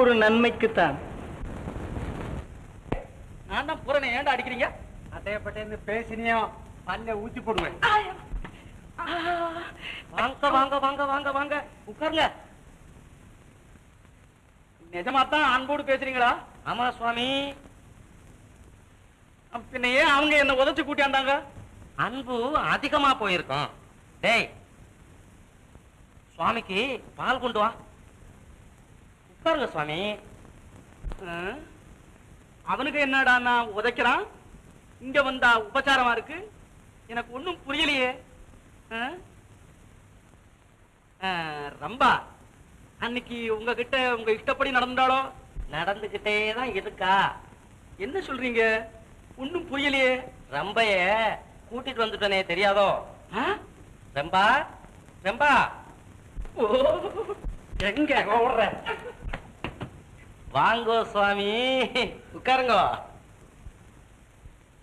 ஒரு நன்மைக்குத்தான். நான் தான் புறனை ஏன்டா அடிக்கிறீங்க? அட்டையப்பட்டேன்னு பேசினியோ பல்ல ஊத்தி போடுவேன். வாங்க வாங்க வாங்க வாங்க வாங்க, உட்காருங்க. நிஜமாத்தான் அன்போடு பேசுறீங்களா? ஆமா சுவாமி. பின்ன ஏன் அவங்க என்ன உதச்சு கூட்டியாண்டாங்க? அன்பு அதிகமா போயிருக்கோம். டேய், சுவாமிக்கு பால் கொண்டு வா. உட்காருங்க சுவாமி. அவனுக்கு என்னடா நான் உதைக்கிறான், இங்க வந்தா உபச்சாரமா இருக்கு. எனக்கு ஒண்ணும் புரியலையே. ரம்பா அன்னைக்கு உங்ககிட்ட உங்க இஷ்டப்படி நடந்தாளோ? நடந்துகிட்டே தான் இருக்கா. என்ன சொல்றீங்க? ஒண்ணும் புரியலையே. ரம்பைய கூட்டிட்டு வந்துட்டனே, தெரியாதோ? ரம்பா, ரம்பா. ஓ, எங்க ஓடுற? வாங்கோ சுவாமி, உட்காருங்க.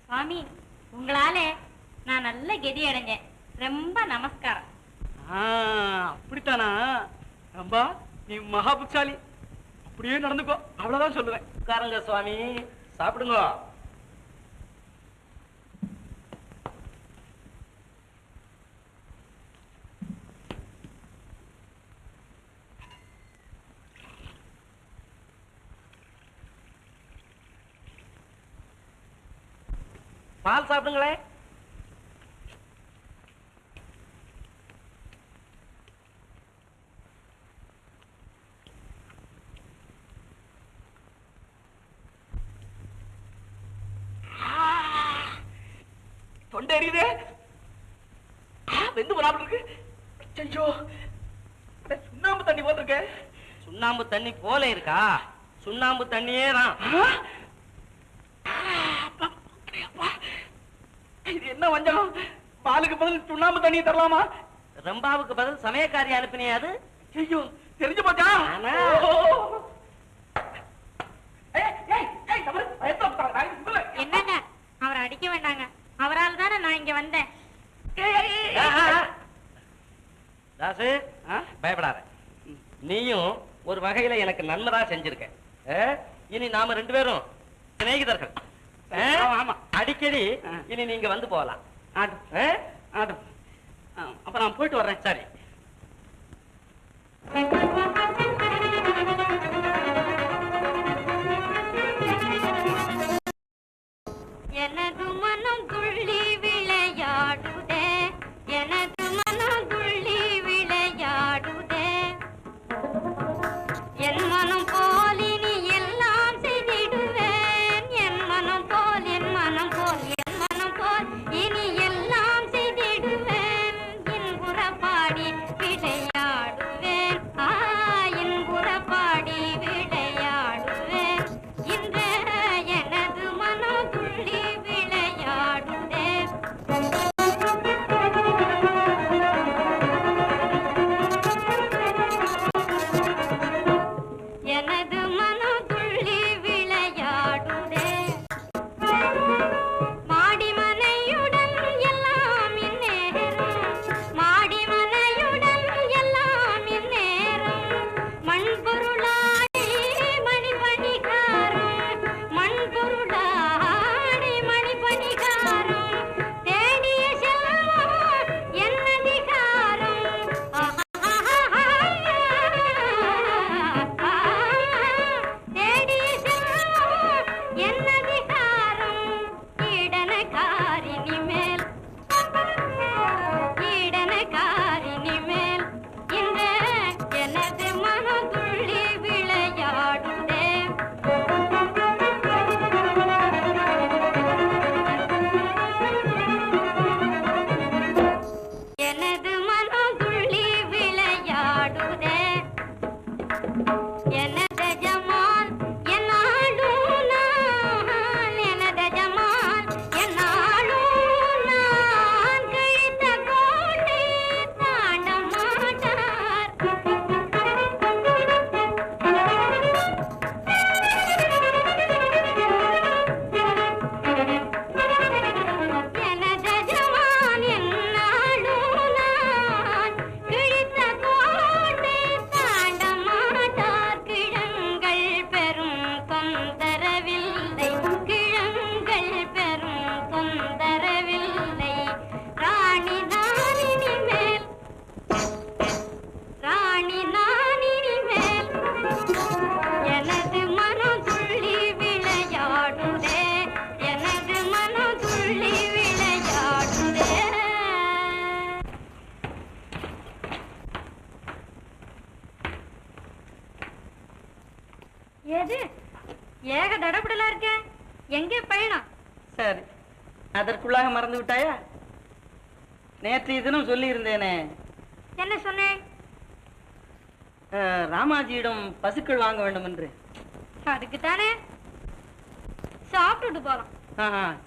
சுவாமி, உங்களால நான் நல்ல கெதி அடைஞ்சேன். ரொம்ப நமஸ்காரம். அப்படித்தானா? ரம்பா, நீ மகா புக்சாலி. அப்படியே நடந்துக்கோ, அவ்வளவுதான் சொல்லுவேன். உட்காருங்க சுவாமி, சாப்பிடுங்க. பால் சாப்பிடுங்களேன். தொண்டை எரியுதே. வெந்து போறாமல் இருக்கு. ஐயோ, சுண்ணாம்பு தண்ணி போல் இருக்கு. சுண்ணாம்பு தண்ணி போல இருக்கா? சுண்ணாம்பு தண்ணியே தான். இது என்ன வஞ்சகம்? பாலுக்கு பதில் சுண்ணாம்பு தண்ணியை தரலாமா? ரம்பாவுக்கு பதில் சமயக்காரி அனுப்பினியா? அது ஐயோ, தெரிஞ்சு போச்சா? ஆனா. என்னங்க அவரை அடிக்க வேண்டாங்க. அவரால் தானே நான் இங்க வந்தேன். தாசு, பயப்படாத. நீயும் ஒரு வகையில எனக்கு நன்மைதா செஞ்சிருக்க. இனி நாம 2 பேரும் சிநேகிதர்கள். ஆமா, அடிக்கடி இனி நீங்க வந்து போகலாம். அப்ப நான் போயிட்டு வர்றேன். சரி. எனது மனம் துள்ளி விளையாடுதே, எனது மனம் துள்ளி விளையாடுதே, என் மனம் போல் இனி எல்லாம் செய்திடுவேன், என் மனம் போல் என் மனம் போல் என் மனம் போல் இனி எல்லாம் செய்திடுவேன், இன்புற பாடி விளையாடுவேன், இன்புற பாடி விளையாடுவேன், இன்று எனது மனம் துள்ளி விளையாடுதே. எனது மனம் துள்ளி விளையாடுதே, மாடிமனையுடன் எல்லாம் இந்நேரம், மாடிமனையுடன் எல்லாம் இந்நேரம், மண்பொருளாடி மணிபணிகாரம், மண்பொருளாடி மணிபணிகாரம், தேடிய செல்வம் என்னதிகாரம், தேடிய செல்வம் என்னதிகாரம், ஈடனகாரினி மேல், ஈடனகாரினி மேல், இந்த எனது மனம் துள்ளி விளையாடுதே. எனது மனம் துள்ளி விளையாடுதே, எனது ஜமால் என்னாலும் நான், எனது ஜமால் என்னாலும் நான், கழித்த கோட்டை தாண்ட மாட்டார், எனது ஜமால் என்னாலும் நான், கிழித்த கோட்டை தாண்ட மாட்டார், கிழங்கள் பெரும் தொந்தரவில்லை, கிழங்கள் பெரும் தொந்தரவில்லை, ராணி நான் இனிமேல், ராணி நான் இனிமேல், எனது மனம் துள்ளி விளையாடுதே, எனது மனம் துள்ளி விளையாடுதே. ஏது ஏக தடபுடலா இருக்க, எங்கே பயணம்? சரி, அதற்குள்ளாக மறந்து விட்டாயா? நேற்றைய தினம் சொல்லி இருந்தேனே, என்ன சொன்னேன்? ராமாஜியிடம் பசுக்கள் வாங்க வேண்டும் என்று. அதுக்கு தானே சாப்பிட்டுட்டு போலாம்.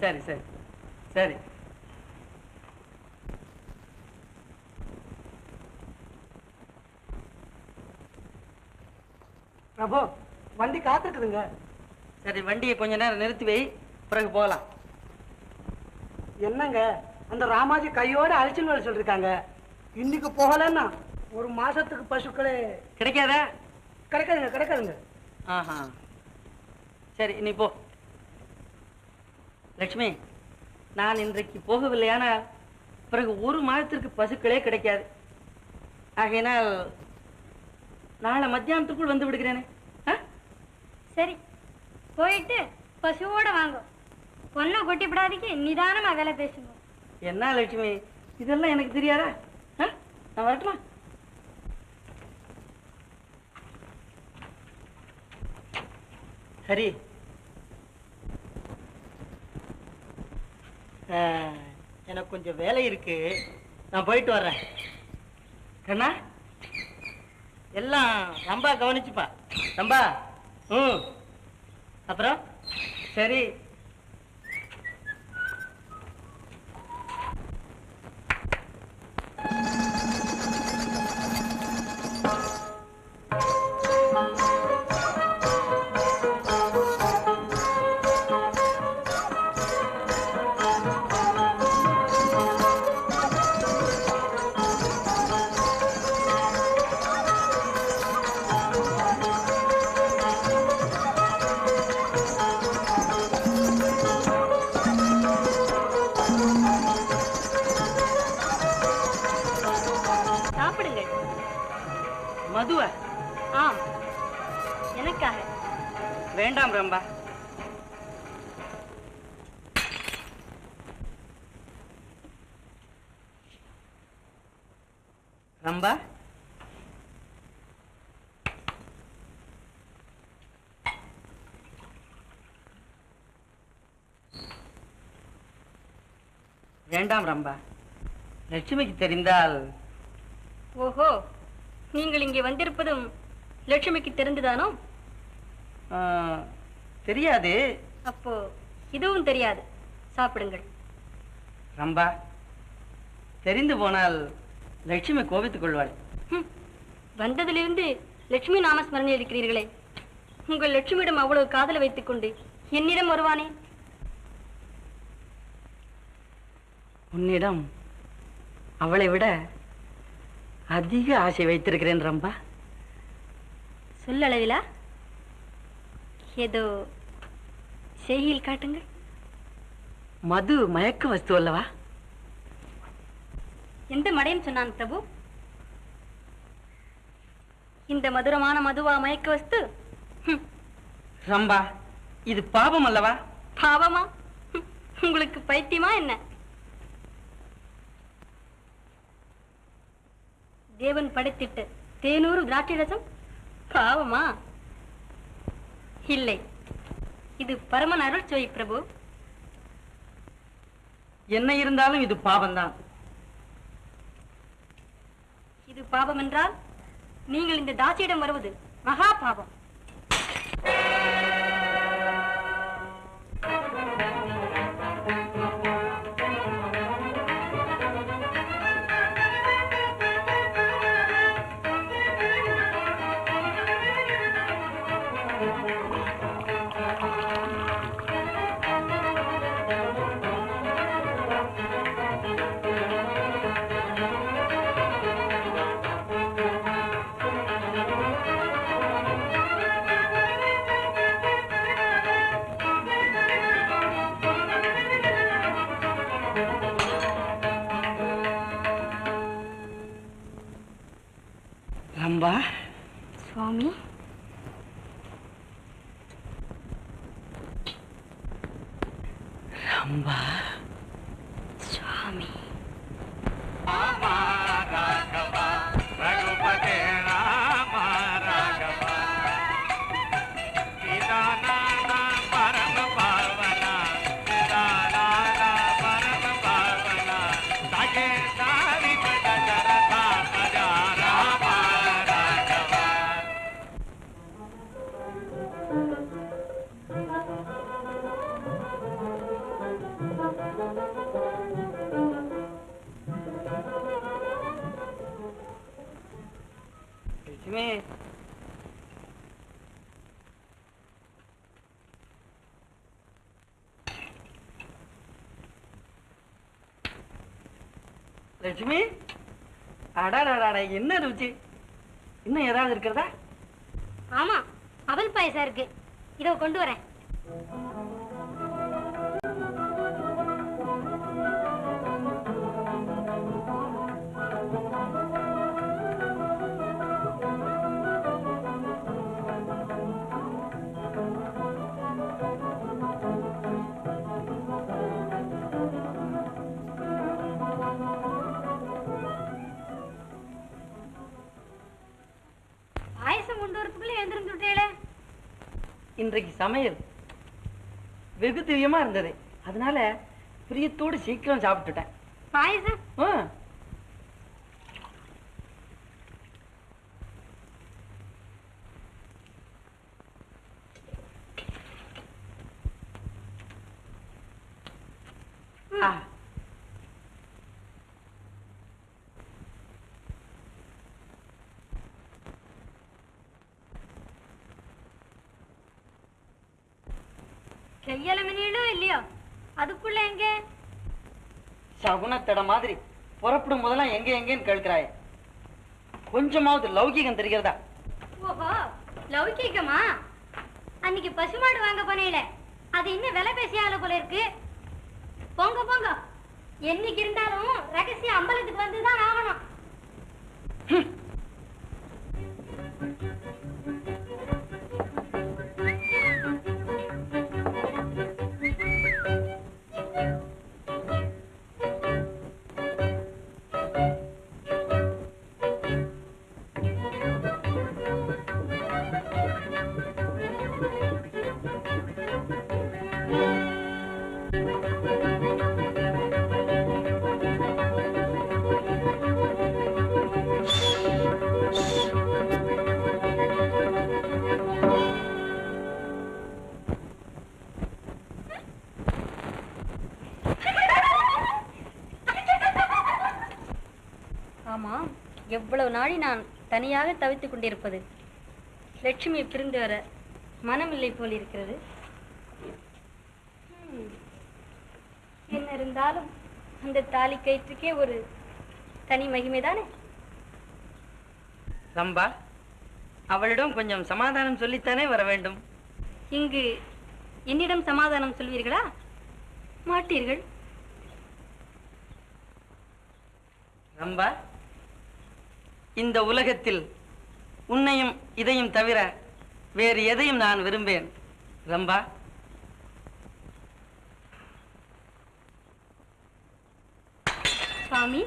சரி சரி சரி. பிரபு, வண்டி காத்துக்குதுங்க. சரி, வண்டியை கொஞ்ச நேரம் நிறுத்தி வை, பிறகு போகலாம். என்னங்க, அந்த ராமாஜி கையோட அழைச்சின்னு வர சொல்லிருக்காங்க. இன்னைக்கு போகலன்னா 1 மாசத்துக்கு பசுக்களே கிடைக்காதா? கிடைக்காதுங்க, கிடைக்காதுங்க. சரி, நீ போ. லட்சுமி, நான் இன்றைக்கு போகவில்லையானால் பிறகு 1 மாதத்திற்கு பசுக்களே கிடைக்காது. ஆகையினால் நாளை மத்தியானத்துக்குள் வந்து விடுகிறேனே. சரி, போயிட்டு பசுவோட வாங்க. பொண்ணை கொட்டி விடாதீங்க, நிதானமா வேலை பேசுங்க. என்ன லட்சுமி, இதெல்லாம் எனக்கு தெரியாதா? நான் வரட்டுமா? ஹரி, எனக்கு கொஞ்சம் வேலை இருக்கு, நான் போயிட்டு வர்றேன். கண்ணா, எல்லாம் ரம்பா கவனிச்சுப்பா. ரம்பா, அப்புறம் சரி. மதுவா? ஆம், எனக்காக. வேண்டாம் ரம்பா. ரம்பா, வேண்டாம் ரம்பா. லட்சுமிக்கு தெரிந்தால். ஓஹோ, நீங்கள் இங்கே வந்திருப்பதும் லட்சுமிக்கு தெரிந்துதானோ? தெரியாது. அப்போ இதுவும் தெரியாது. சாப்பிடுங்கள். ரம்பா, தெரிந்து போனால் லட்சுமி கோபித்துக் கொள்வாள். வந்ததிலிருந்து லட்சுமி நாமஸ்மரணை இருக்கிறீர்களே, உங்கள் லட்சுமியிடம் அவ்வளவு காதலை வைத்துக் கொண்டு என்னிடம் வருவானே? உன்னிடம் அவளை விட அதிக ஆசை வைத்திருக்கிறேன் ரம்பா. சொல்லளவிலா? ஏதோ செய்கையில் காட்டுங்கள். மது மயக்க வஸ்து அல்லவா? எந்த மடையன் சொன்னான் பிரபு? இந்த மதுரமான மதுவா மயக்க வஸ்து? ரம்பா, இது பாவம் அல்லவா? பாவமா? உங்களுக்கு பைத்தியமா என்ன? தேவன் படைத்திட்ட தேனூறு திராட்சை ரசம் பாவமா? இல்லை, இது பரமன் அருள் சுவை பிரபு. என்ன இருந்தாலும் இது பாவம்தான். இது பாவம் என்றால் நீங்கள் இந்த தாசியிடம் வருவது மகா பாவம். ரம்பா, சுவாமி, ரம்பா, சுவாமி. ரகுபதே ராம ராகவ சீதாநாத பரம பாவன சீதாநாத பரம பாவன சாகே சாரி பட ஜரதா பஜா ராம ராகவ. லட்சுமி, லட்சுமி, அடாடாடா, என்ன ருச்சி! இன்னும் ஏதாவது இருக்கிறதா? ஆமா, அவல் பாயசம் இருக்கு, இதோ கொண்டு வரேன். இன்றைக்கு சமையல் வெகு திவ்யமா இருந்தது. அதனால பிரியத்தோடு சீக்கிரம் சாப்பிட்டுட்டேன். பாயசம் கையால மினியிலும் இல்லையோ, அதுக்குள்ள எங்க சகுனத்தட மாதிரி புறப்படும் போதெல்லாம் எங்க எங்கன்னு கேட்கிறாய். கொஞ்சமாவது லௌகிகம் தெரிகிறதா? ஓஹோ, லௌகிகமா? அன்னைக்கு பசுமாடு வாங்க போனேல, அது இன்னும் விலை பேசியால போல இருக்கு. போங்க போங்க, என்னைக்கு இருந்தாலும் ரகசிய அம்பலத்துக்கு வந்துதான் ஆகணும். ஆமா, எவ்வளவு நாளை நான் தனியாக தவித்துக் கொண்டிருப்பது. லட்சுமி பிரிந்து வர மனமில்லை போல் இருக்கிறது. என்ன இருந்தாலும் அந்த தாலி கயிற்றுக்கே ஒரு தனி மகிமைதானே. ரம்பா, அவளிடம் கொஞ்சம் சமாதானம் சொல்லித்தானே வர வேண்டும். இங்கு என்னிடம் சமாதானம் சொல்வீர்களா? மாட்டீர்கள். ரம்பா, இந்த உலகத்தில் உன்னையும் இதையும் தவிர வேறு எதையும் நான் விரும்பேன். ரம்பா, சுவாமி,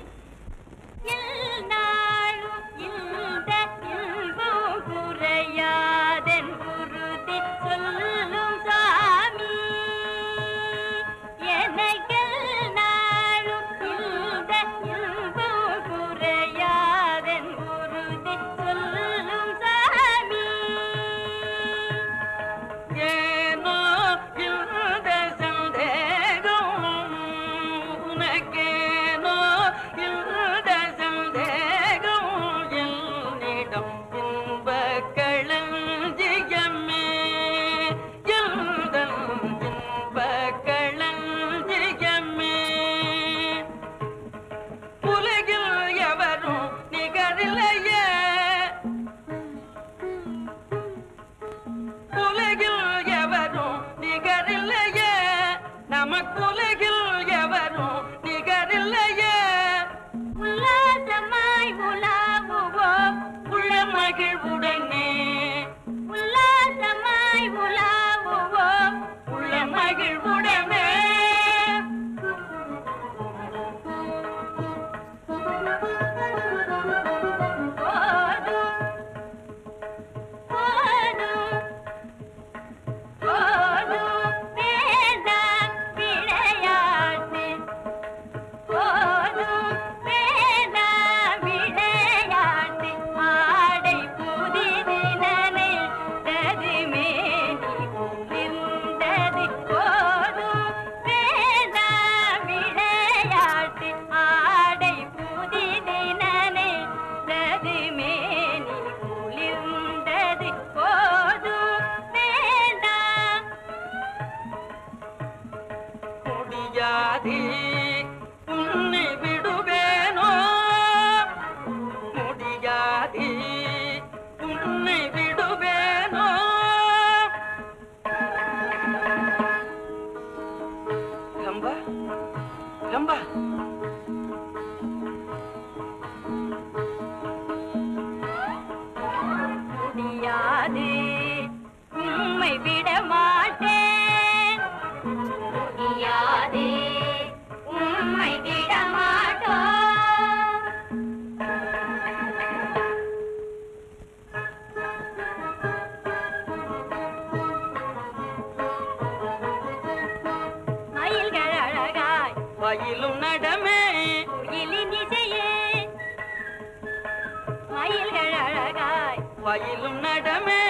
பயிலும் நடமே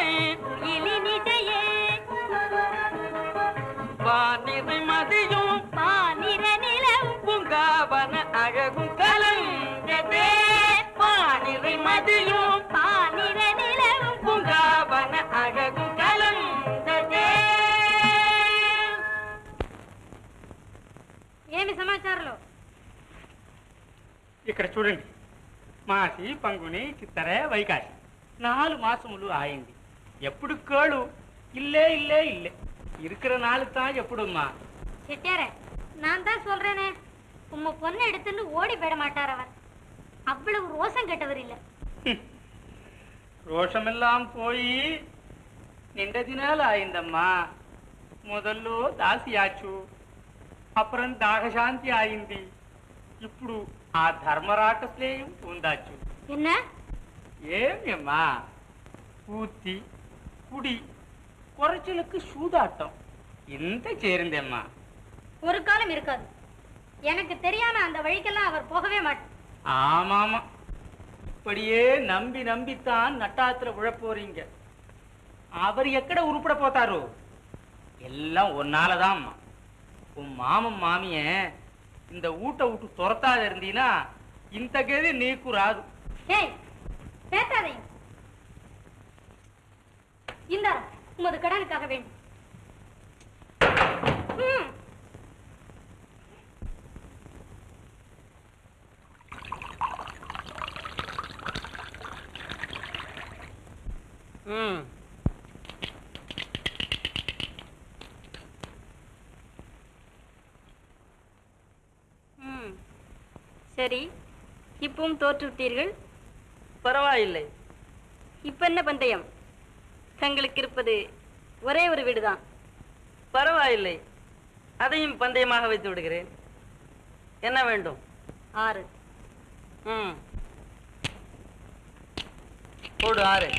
இலினிசையே வானிறை மதியும் பானிர நிலவும் பூங்காவன அழகும் கலந்ததே வானிறை மதியும் பானிர நிலவும் பூங்காவன அழகும் கலந்ததே. ఏమి సమాచారాలు ఇక్కడ చూడండి, మాసి పంగుని చిత్తరే వైకాసి 4 మాసములు ఆయింది. ఎప్పుడు కేళు ఇల్లే ఇల్లే ఇల్లే இருக்கிற நாள் தான் எப்படிம்மா? செட்டியாரே, நான் தான் சொல்றேனே, உம்ம பொண்ணை எடுத்துன்னு ஓடி போயிட மாட்டார் அவர். அவ்வளவு ரோசம் கெட்டவர் இல்ல. ரோஷமெல்லாம் போய் నిండదినాలు ఆయిందమ్మా. మొదల్లో దాసియాచు, అப்புறம் దాహశాంతి ఆయింది. ఇప్పుడు ఆ ధర్మరాటస్లేయం ఉందాచ్చు. என்ன ఏమమ్మా, పూర్తి కుడి குறைச்சலுக்கு சூதாட்டம் இந்த சேருந்தேம்மா. ஒரு காலம் இருக்காது. எனக்கு தெரியாம அந்த வழிக்கெல்லாம் அவர் போகவே மாட்டார். ஆமாமா, இப்படியே நம்பி நம்பித்தான் நட்டாத்துல விழப்போறீங்க. அவர் எக்கட உருப்பட போத்தாரு? எல்லாம் ஒன்னாலதான். உன் மாமன் மாமிய இந்த ஊட்ட விட்டு துரத்தாத இருந்தீனா இந்த கதி நீக்கு ராது. ஏய், பேசாதீங்க. இந்த உமது கடனுக்காக வேண்டும். சரி, இப்பவும் தோற்று விட்டீர்கள். பரவாயில்லை. இப்ப என்ன பந்தயம்? தங்களுக்கு இருப்பது ஒரே ஒரு வீடுதான். பரவாயில்லை, அதையும் பந்தயமாக வைத்து விடுகிறேன். என்ன வேண்டும்? 6. போடு 6.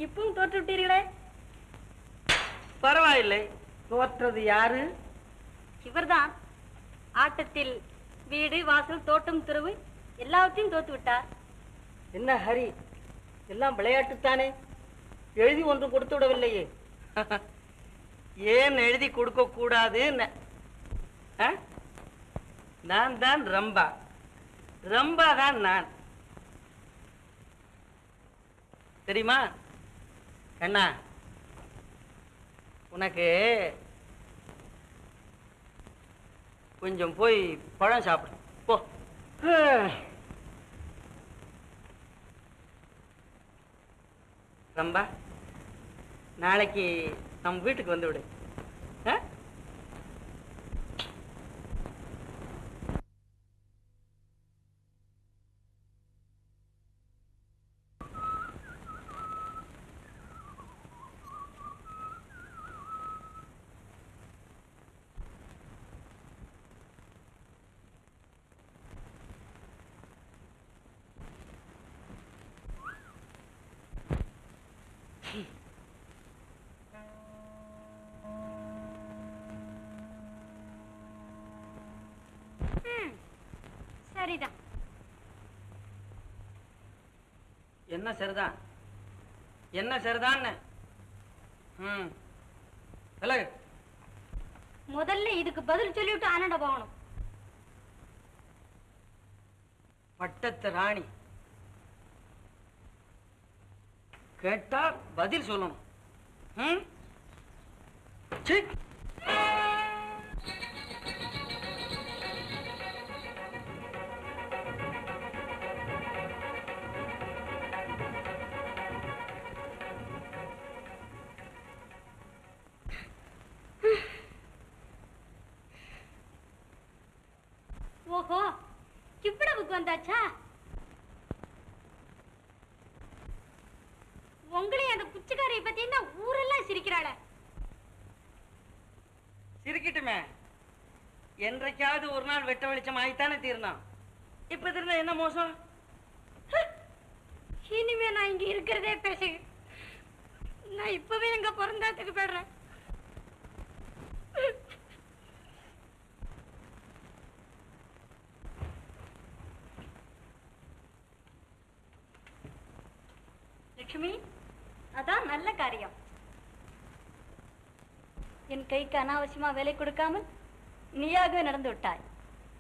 இப்பவும் தோற்று விட்டீர்களே. பரவாயில்லை. தோற்றது யாரு? இவர்தான். ஆட்டத்தில் வீடு, வாசல், தோட்டம், துறவு எல்லாவற்றையும் தோத்து விட்டார். என்ன ஹரி, எல்லாம் விளையாட்டுத்தானே? எழுதி ஒன்று கொடுத்து விடவில்லையே? ஏன் எழுதி கொடுக்க கூடாது? நான் தான் ரம்பா, ரம்பா தான் நான். தெரியுமா கண்ணா? உனக்கு கொஞ்சம் போய் பழம் சாப்பிடு போ. ரம்பா, நாளைக்கு நம்ம வீட்டுக்கு வந்து விடு. சரிதான். என்ன சரிதான்? என்ன சரிதான்? முதல்ல இதுக்கு பதில் சொல்லிவிட்டு ஆனண்ட போகணும். பட்டத்து ராணி கேட்டா பதில் சொல்லணும். ஓஹோ, இவ்வளவுக்கு வந்தாச்சா? உங்களையும் அந்த புச்சுக்காரியை பத்தி ஊரெல்லாம் சிரிக்கிறாள. சிரிக்கட்டுமே, என்றைக்காவது ஒரு நாள் வெட்ட வெளிச்சம் ஆயித்தானே தீர்ந்தான். இப்ப திருந்த என்ன மோசம்? இனிமே நான் இங்க இருக்கிறதே பேசு. நான் இப்பவே எங்க பிறந்தாத்துக்கு போயிடுறேன். லட்சுமி, அதான் நல்ல காரியம். என் கைக்கு அனாவசியமா வேலை கொடுக்காமல் நீயாகவே நடந்து விட்டாய்.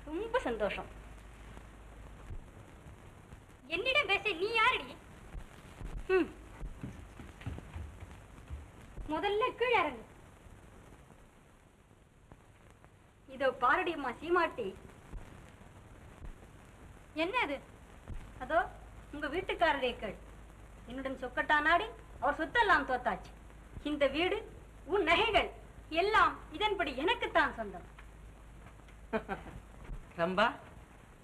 ரொம்ப சந்தோஷம். என்னிடம் பேச நீ யாரடி? முதல்ல கீழே இறங்கு. இதோ பாரடியம்மா சீமாட்டி. என்ன அது? அதோ உங்க வீட்டுக்காரரே கேள். என்னுடன் சொக்கட்டா நாடி அவர் சொத்தெல்லாம் தோத்தாச்சு. இந்த வீடு, உன் நகைகள் எல்லாம் இதன்படி எனக்குத்தான் சொந்தம். ரம்பா,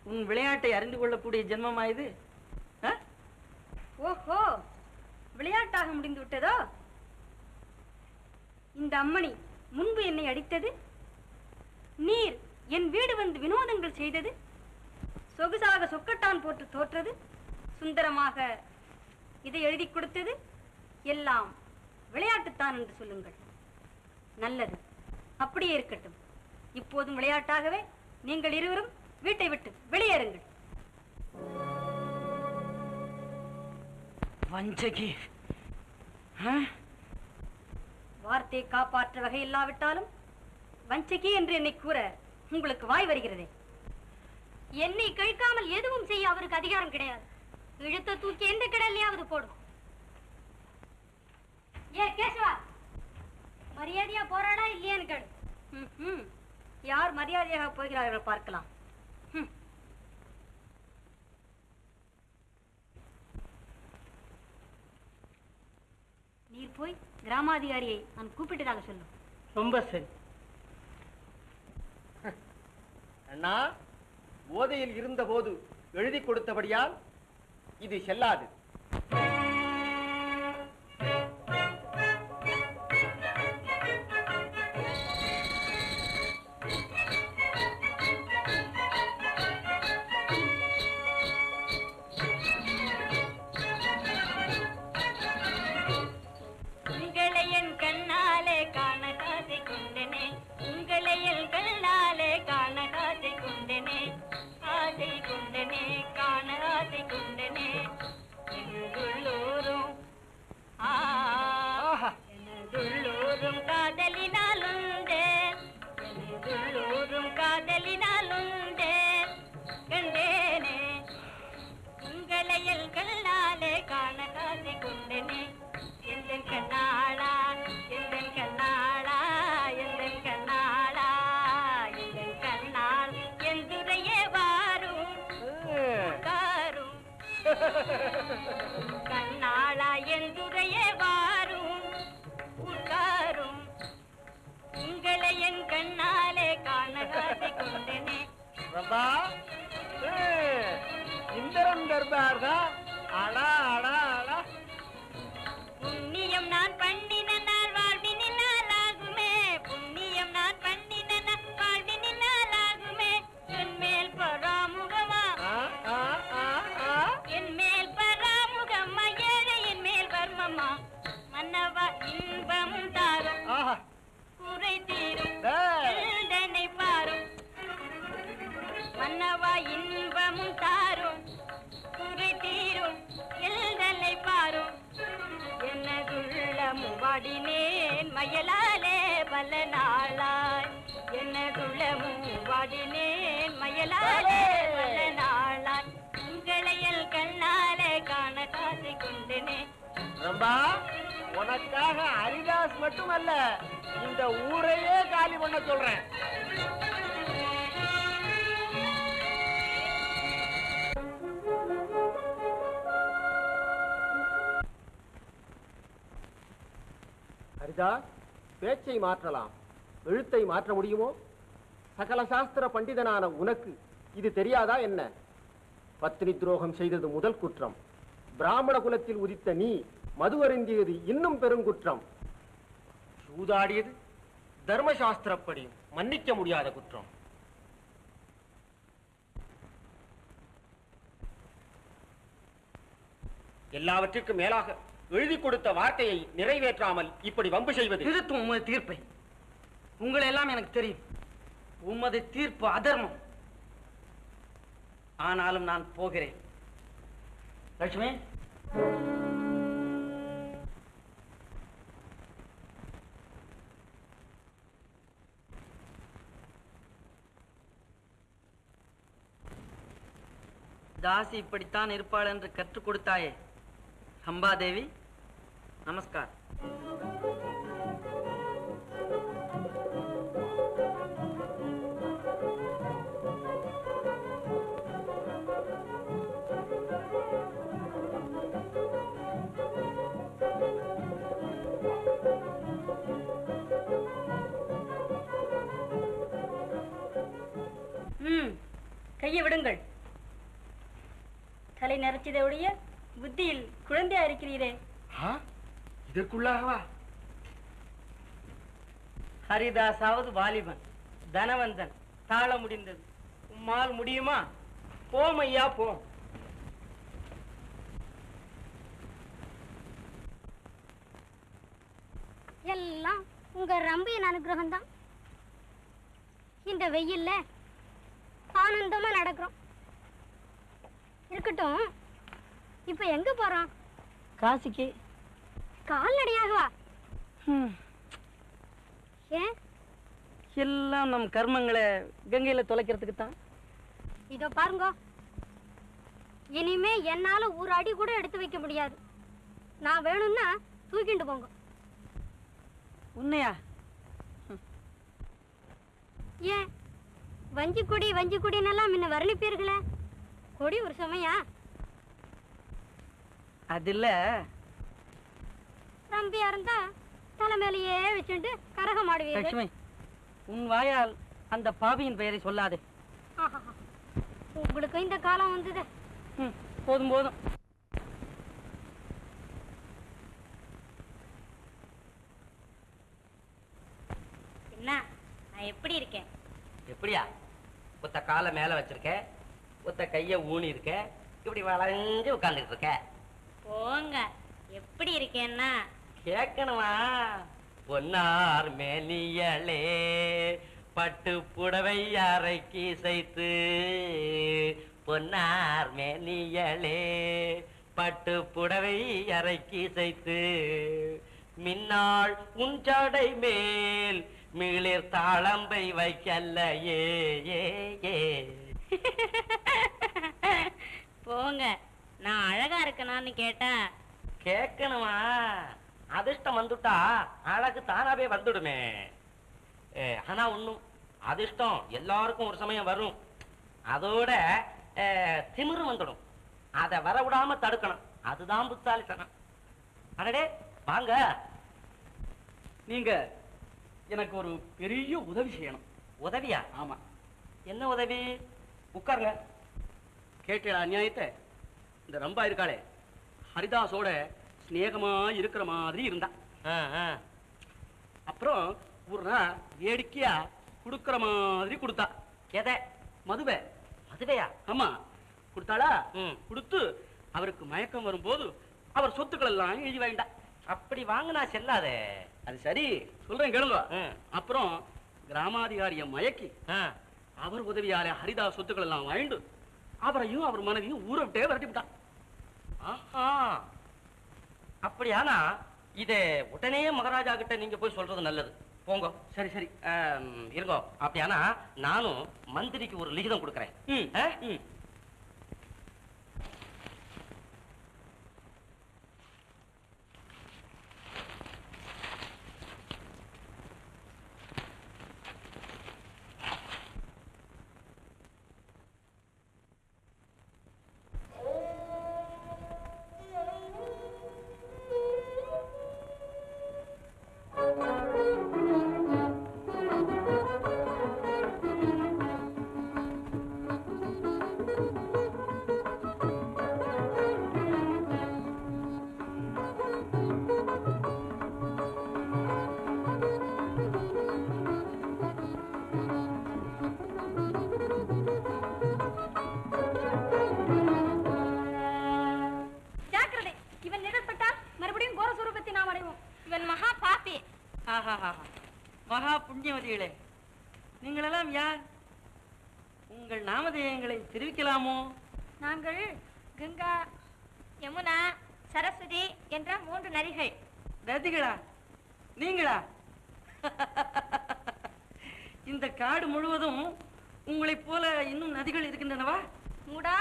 உன் விளையாட்டை அறிந்து கொள்ளக்கூடிய ஜென்மமா இது? ஓஹோ, விளையாட்டாக முடிந்து விட்டதோ? இந்த அம்மணி முன்பு என்னை அடித்தது, நீர் என் வீடு வந்து வினோதங்கள் செய்தது, சொகுசாக சொக்கட்டான் போட்டு தோற்றது, சுந்தரமாக இதை எழுதி கொடுத்தது எல்லாம் விளையாட்டுத்தான் என்று சொல்லுங்கள். நல்லது, அப்படியே இருக்கட்டும். இப்போதும் விளையாட்டாகவே நீங்கள் இருவரும் வீட்டை விட்டு வெளியேறுங்கள். வஞ்சகி, வார்த்தையை காப்பாற்ற வகை இல்லாவிட்டாலும் வஞ்சகி என்று என்னை கூற உங்களுக்கு வாய் வருகிறதே. என்னை கழிக்காமல் எதுவும் செய்ய அவருக்கு அதிகாரம் கிடையாது. இழுத்த தூக்கி எந்த கடல்லையாவது போடும். ஏ கேசவா, மரியாதையா போறாடா இல்லையான்னு கேடு. யார் மரியாதையாக போகிறார்கள் பார்க்கலாம். நீர் போய் கிராமாதிகாரியை நான் கூப்பிட்டதாக சொல்லும். ரொம்ப சரி. அண்ணா, போதையில் இருந்த போது எழுதி கொடுத்தபடியால் இது செல்லாது. கண்ணாளா என்றுரையே வாரும் உட்காரும் உங்களை என் கண்ணாலே காண காசி கொண்டனே. ரம்பா, இந்திரன் தர்பார் தான். அடா அடா அடா, புண்ணியம் நான் பண்ணின நாள் வாழ்வினால் ஆகுமே, புண்ணியம் நான் பண்ணின நாள் வாழ்வினால் ஆகுமே. என் மேல் பராமுகமா, என் மேல் பராமுகமா, ஏழையின் மேல் வர்மமா, மன்னவா இன்பமும் தாரும் குறை தீரும் எழுதனை பாரும். மன்னவா இன்பமும் தாரும் குறை தீரும் எழுதனை பாரும். என்னதுள்ளமும் வாடினேன் மயலாலே பல நாளாய், என்னதுள்ளமும் வாடினேன் மயலாலே பல நாளாய். உங்களையல் கண்ணாலே காண காசி கொண்டனே. ரம்பா, உனக்காக ஹரிதாஸ் மட்டுமல்ல, இந்த ஊரையே காலி பண்ண சொல்றேன். ஹரிதாஸ், பேச்சை மாற்றலாம், எழுத்தை மாற்ற முடியுமோ? சகல சாஸ்திர பண்டிதனான உனக்கு இது தெரியாதா என்ன? பத்தினி துரோகம் செய்தது முதல் குற்றம். பிராமண குலத்தில் உதித்த நீ மது அருந்தியது இன்னும் பெருங்குற்றம். சூதாடியது தர்மசாஸ்திரப்படி மன்னிக்க முடியாத குற்றம். எல்லாவற்றிற்கும் மேலாக எழுதி கொடுத்த வார்த்தையை நிறைவேற்றாமல் இப்படி வம்பு செய்வது. திருத்தும் உமது தீர்ப்பை. உங்களை எல்லாம் எனக்கு தெரியும். உமது தீர்ப்பு அதர்மம். ஆனாலும் நான் போகிறேன். லட்சுமி, தாசி இப்படித்தான் இருப்பாள் என்று கற்றுக் கொடுத்தாயே அம்பாதேவி, நமஸ்கார். கையை விடுங்கள். தலை நரைச்சதை ஒழிய புத்தியில் குழந்தையா இருக்கிறீரே. இதற்குள்ளாகவா? ஹரிதாசாவது வாலிபன், தனவந்தன், தாழ முடிந்தது. உம்மால் முடியுமா? போம் ஐயா, போம். எல்லாம் உங்க ரம்பியின் அனுகிரகம் தான். இந்த வெயில்ல ஆனந்தமா நடக்கிறோம். இருக்கட்டும், இப்ப எங்க போறோம்? காசிக்கு. கால்நடையாகவா? ஏன்? எல்லாம் நம் கர்மங்களை கங்கையில தொலைக்கிறதுக்கு தான். இதோ பாருங்க, இனிமே என்னால ஒரு அடி கூட எடுத்து வைக்க முடியாது. நான் வேணும்னா தூக்கிட்டு போங்க. உன்னையா? ஏன் வஞ்சிக்குடி வஞ்சிக்குடின்னெல்லாம் முன்ன வர்ணிப்பீர்களே, கொடி ஒரு சமயா? அதில்ல, ரம்பியா இருந்தா தலைமையிலேயே வச்சுட்டு கரகம் ஆடுவீங்க. லட்சுமி, உன் வாயால் அந்த பாவியின் பெயரை சொல்லாதே. உங்களுக்கு இந்த காலம் வந்தது. போதும் போதும். என்ன, நான் எப்படி இருக்கேன்? எப்படியா? ஒத்த காலை மேல வச்சிருக்க, ஒத்த கைய ஊனி இருக்க, இப்படி வளைஞ்சு உட்கார்ந்துட்டு இருக்க. போங்க, எப்படி இருக்கேன்னா கேட்கணுமா? பொன்னார் மேனியளே பட்டு புடவை அரைக்கி சைத்து, பொன்னார் மேனியளே பட்டு புடவை அரைக்கி சைத்து, மின்னாள் உன் ஜடை மேல் மிளிர் தாளம்பை வைக்கல்ல ஏ ஏ ஏ. போங்க, நான் அழகா இருக்கனான்னு கேட்டா கேட்கணுமா? அதிர்ஷ்டம் வந்துட்டா அழகு தானாவே வந்துடுமே. ஆனா ஒண்ணும், அதிர்ஷ்டம் எல்லாருக்கும் ஒரு சமயம் வரும். அதோட திமிரு வந்துடும். அதை வர விடாம தடுக்கணும். அதுதான் புத்தாலித்தனம். அடடே வாங்க. நீங்க எனக்கு ஒரு பெரிய உதவி செய்யணும். உதவியா? ஆமா. என்ன உதவி? உட்காருங்க. கேட்டா அநியாயத்தை? இந்த ரம்பா இருக்காளே, ஹரிதாஸோட ஸ்நேகமா இருக்கிற மாதிரி இருந்தா. அப்புறம் ஒரு நாள் வேடிக்கையா கொடுக்கற மாதிரி கொடுத்தா. எதை? மதுவை. மதுவையா? ஆமா, கொடுத்தாளா? கொடுத்து அவருக்கு மயக்கம் வரும்போது அவர் சொத்துக்கள் எல்லாம் எழுதி வாங்கிட்டா. அப்படி வாங்கினா செல்லாதே. அது சரி, சொல்றேன் கேளுங்க. அப்புறம் கிராமாதிகாரிய மயக்கி அவர் உதவியால ஹரிதாஸ் சொத்துக்கள் எல்லாம் வாங்கிட்டு அவரையும் அவர் மனைவியும் ஊரை விட்டே விரட்டி விட்டான். அப்படியானா இதை உடனே மகாராஜா கிட்ட நீங்க போய் சொல்றது நல்லது. போங்க. சரி சரி இருங்கோ. அப்படியானா நானும் மந்திரிக்கு ஒரு லிகிதம் கொடுக்கறேன். மகா புண்ணியவதிகளே, நீங்களெல்லாம் யார்? உங்கள் நாமதேயங்களை தெரிவிக்கலாமோ? நாங்கள் கங்கா, யமுனா, சரஸ்வதி என்ற 3 நதிகள். நதிகளா? நீங்களா? இந்த காடு முழுவதும் உங்களைப் போல இன்னும் நதிகள் இருக்கின்றனவா? மூடா,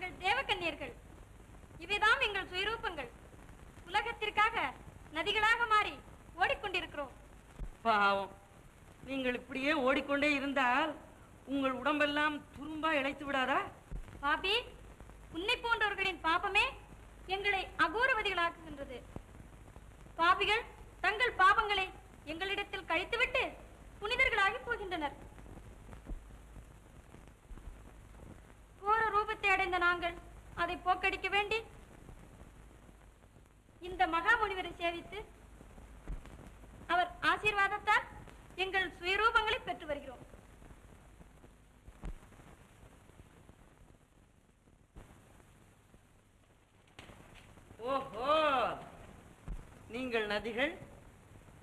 நாங்கள் தேவகன்னியர்கள். இவைதாம் எங்கள் சுயரூபங்கள். உலகத்திற்காக நதிகளாக மாறி ஓடிக்கொண்டிருக்கிறோம். பாவம், நீங்கள் இப்படியே ஓடிக்கொண்டே இருந்தால் உங்கள் உடம்பெல்லாம் துரும்பா இழைத்து விடாதா? பாபி, உன்னை போன்றவர்களின் பாபமே எங்களை அகோரவதிகளாக்குகின்றது. பாபிகள் தங்கள் பாவங்களை எங்களிடத்தில் கழித்துவிட்டு புனிதர்களாகி போகின்றனர். கோர ரூபத்தை அடைந்த நாங்கள் அதை போக்கடிக்க வேண்டி இந்த மகாமுனிவரை சேவித்து அவர் ஆசீர்வாதத்தால் எங்கள் சுயரூபங்களை பெற்று வருகிறோம். ஓஹோ, நீங்கள் நதிகள்,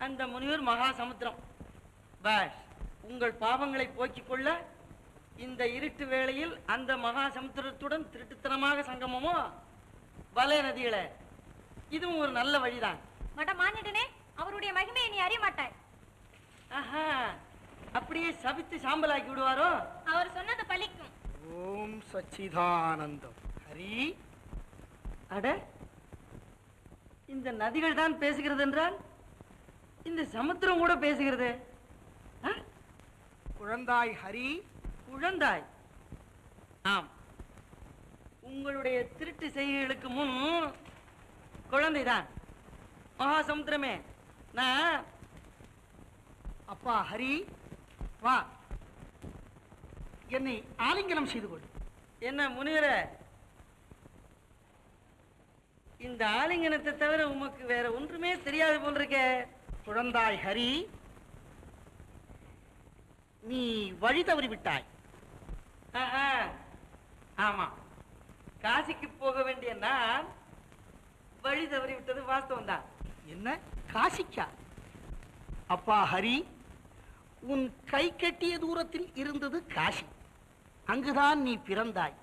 அந்த முனிவர் மகா சமுத்திரம். பாஷ், உங்கள் பாவங்களை போக்கிக் கொள்ள இந்த இருட்டு வேளையில் அந்த மகா சமுத்திரத்துடன் திருட்டுத்தனமாக சங்கமமோ? பலே நதிகளே, இதுவும் ஒரு நல்ல வழிதான். மடமானிடனே, அவருடைய மகிமையை நீ அறிய மாட்டாய். ஆஹா, அப்படியே சபித்து சாம்பலாக்கி விடுவாரோ? அவர் சொன்னது பலிக்கும். ஓம் சச்சிதானந்தம். ஹரி, அட, இந்த நதிகள் தான் பேசுகிறது என்றால் இந்த சமுத்திரம் கூட பேசுகிறது. குழந்தாய் ஹரி. குழந்தாய்? ஆம், உங்களுடைய திருட்டு செய்கைகளுக்கு முன் குழந்தைதான். மகா சமுத்திரமே, நான் அப்பா ஹரி, வா, என்னை ஆலிங்கனம் செய்து கொள். என்ன முனிவரே, இந்த ஆலிங்கனத்தை தவிர உமக்கு வேற ஒன்றுமே தெரியாது போல் இருக்கே. குழந்தாய் ஹரி, நீ வழி தவறி விட்டாய். ஆஹா, ஆமா, காசிக்கு போக வேண்டிய நான் வழி தவறி விட்டது வாஸ்தவம் தான். என்ன, காசிக்கா? அப்பா ஹரி, உன் கை கட்டிய தூரத்தில் இருந்தது காசி. அங்குதான் நீ பிறந்தாய்,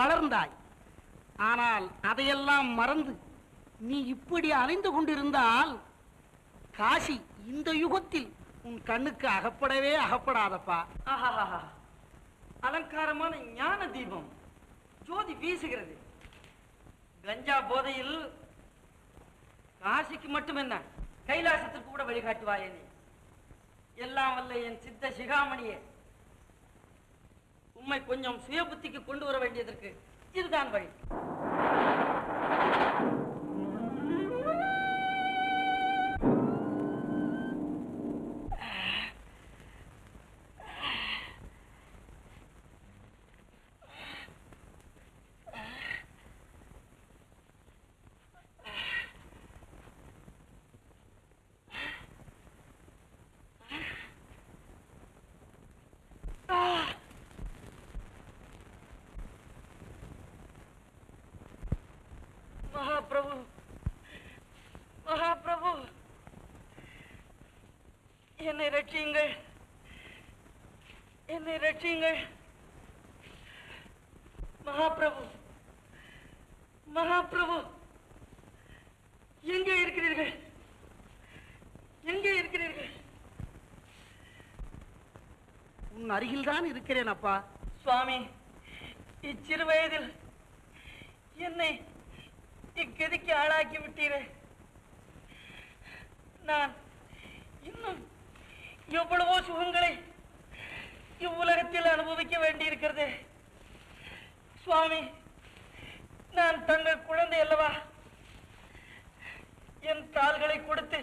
வளர்ந்தாய். ஆனால் அதையெல்லாம் மறந்து நீ இப்படி அலைந்து கொண்டிருந்தால் காசி இந்த யுகத்தில் உன் கண்ணுக்கு அகப்படவே அகப்படாதப்பா. ஆஹா, அலங்காரமான ஞான தீபம் ஜோதி வீசுகிறது. கஞ்சா போதையில் காசிக்கு மட்டும் என்ன, கைலாசத்திற்கு கூட வழிகாட்டுவாயே நீ. எல்லாம் வல்ல என் சித்த சிகாமணியே, உம்மை கொஞ்சம் சுய புத்திக்கு கொண்டு வர வேண்டியதற்கு இதுதான் வழி. மகாபிரபு, மகாபிரபு, என்னை ரட்சியுங்கள், என்னை ரட்சியுங்கள். மகாபிரபு, மகாபிரபு, எங்கே இருக்கிறீர்கள்? எங்கே இருக்கிறீர்கள்? உன் அருகில் தான் இருக்கிறேன் அப்பா. சுவாமி, இச்சிறு வயதில் என்னை இக்கதிக்கு ஆளாக்கி விட்டீரே. நான் இன்னும் எவ்வளவோ சுகங்களை இவ்வுலகத்தில் அனுபவிக்க வேண்டியிருக்கிறது. சுவாமி, நான் தங்கள் குழந்தை அல்லவா? என் கால்களை கொடுத்து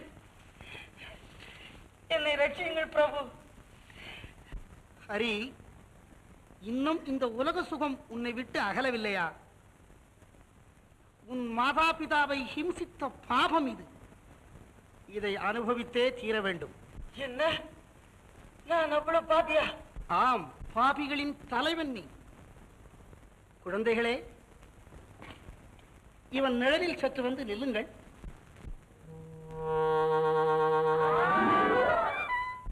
என்னை ரட்சியுங்கள் பிரபு. ஹரி, இன்னும் இந்த உலக சுகம் உன்னை விட்டு அகலவில்லையா? உன் மாதா பிதாவை ஹிம்சித்த பாபம் இது. இதை அனுபவித்தே தீர வேண்டும். என்ன, நான் அவ்வளவு பாபியா? ஆம், பாபிகளின் தலைவன் நீ. குழந்தைகளே, இவன் நிழலில் சற்று வந்து நில்லுங்கள்.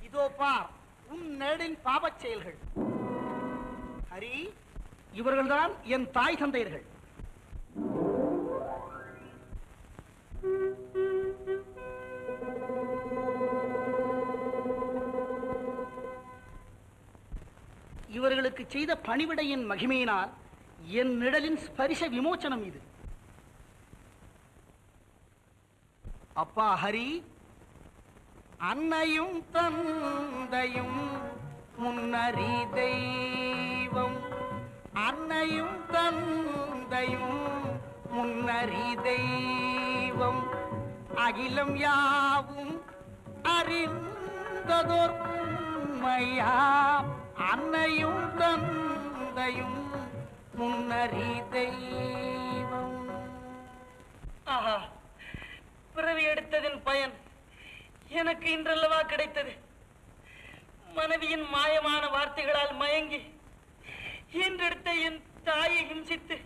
இதோ பார், உன் நிழலின் பாவச் செயல்கள். ஹரி, இவர்கள்தான் என் தாய் தந்தையர்கள். இவர்களுக்கு செய்த பணிவிடையின் மகிமையினால் என் நிழலின் ஸ்பரிச விமோச்சனம் இது. அப்பா ஹரி, அன்னையும் தந்தையும் முன்னறி தெய்வம், அன்னையும் தந்தையும் முன்னறி தெய்வம், அகிலம் யாவும் அறிந்ததோர் உண்மையாம், அன்னையும் தந்தையும் முன்னறி தெய்வம். ஆஹா, பிறவி எடுத்ததின் பயன் எனக்கு இன்றல்லவா கிடைத்தது. மனைவியின் மாயமான வார்த்தைகளால் மயங்கி ஈன்றெடுத்த என் தாயை ஹிம்சித்து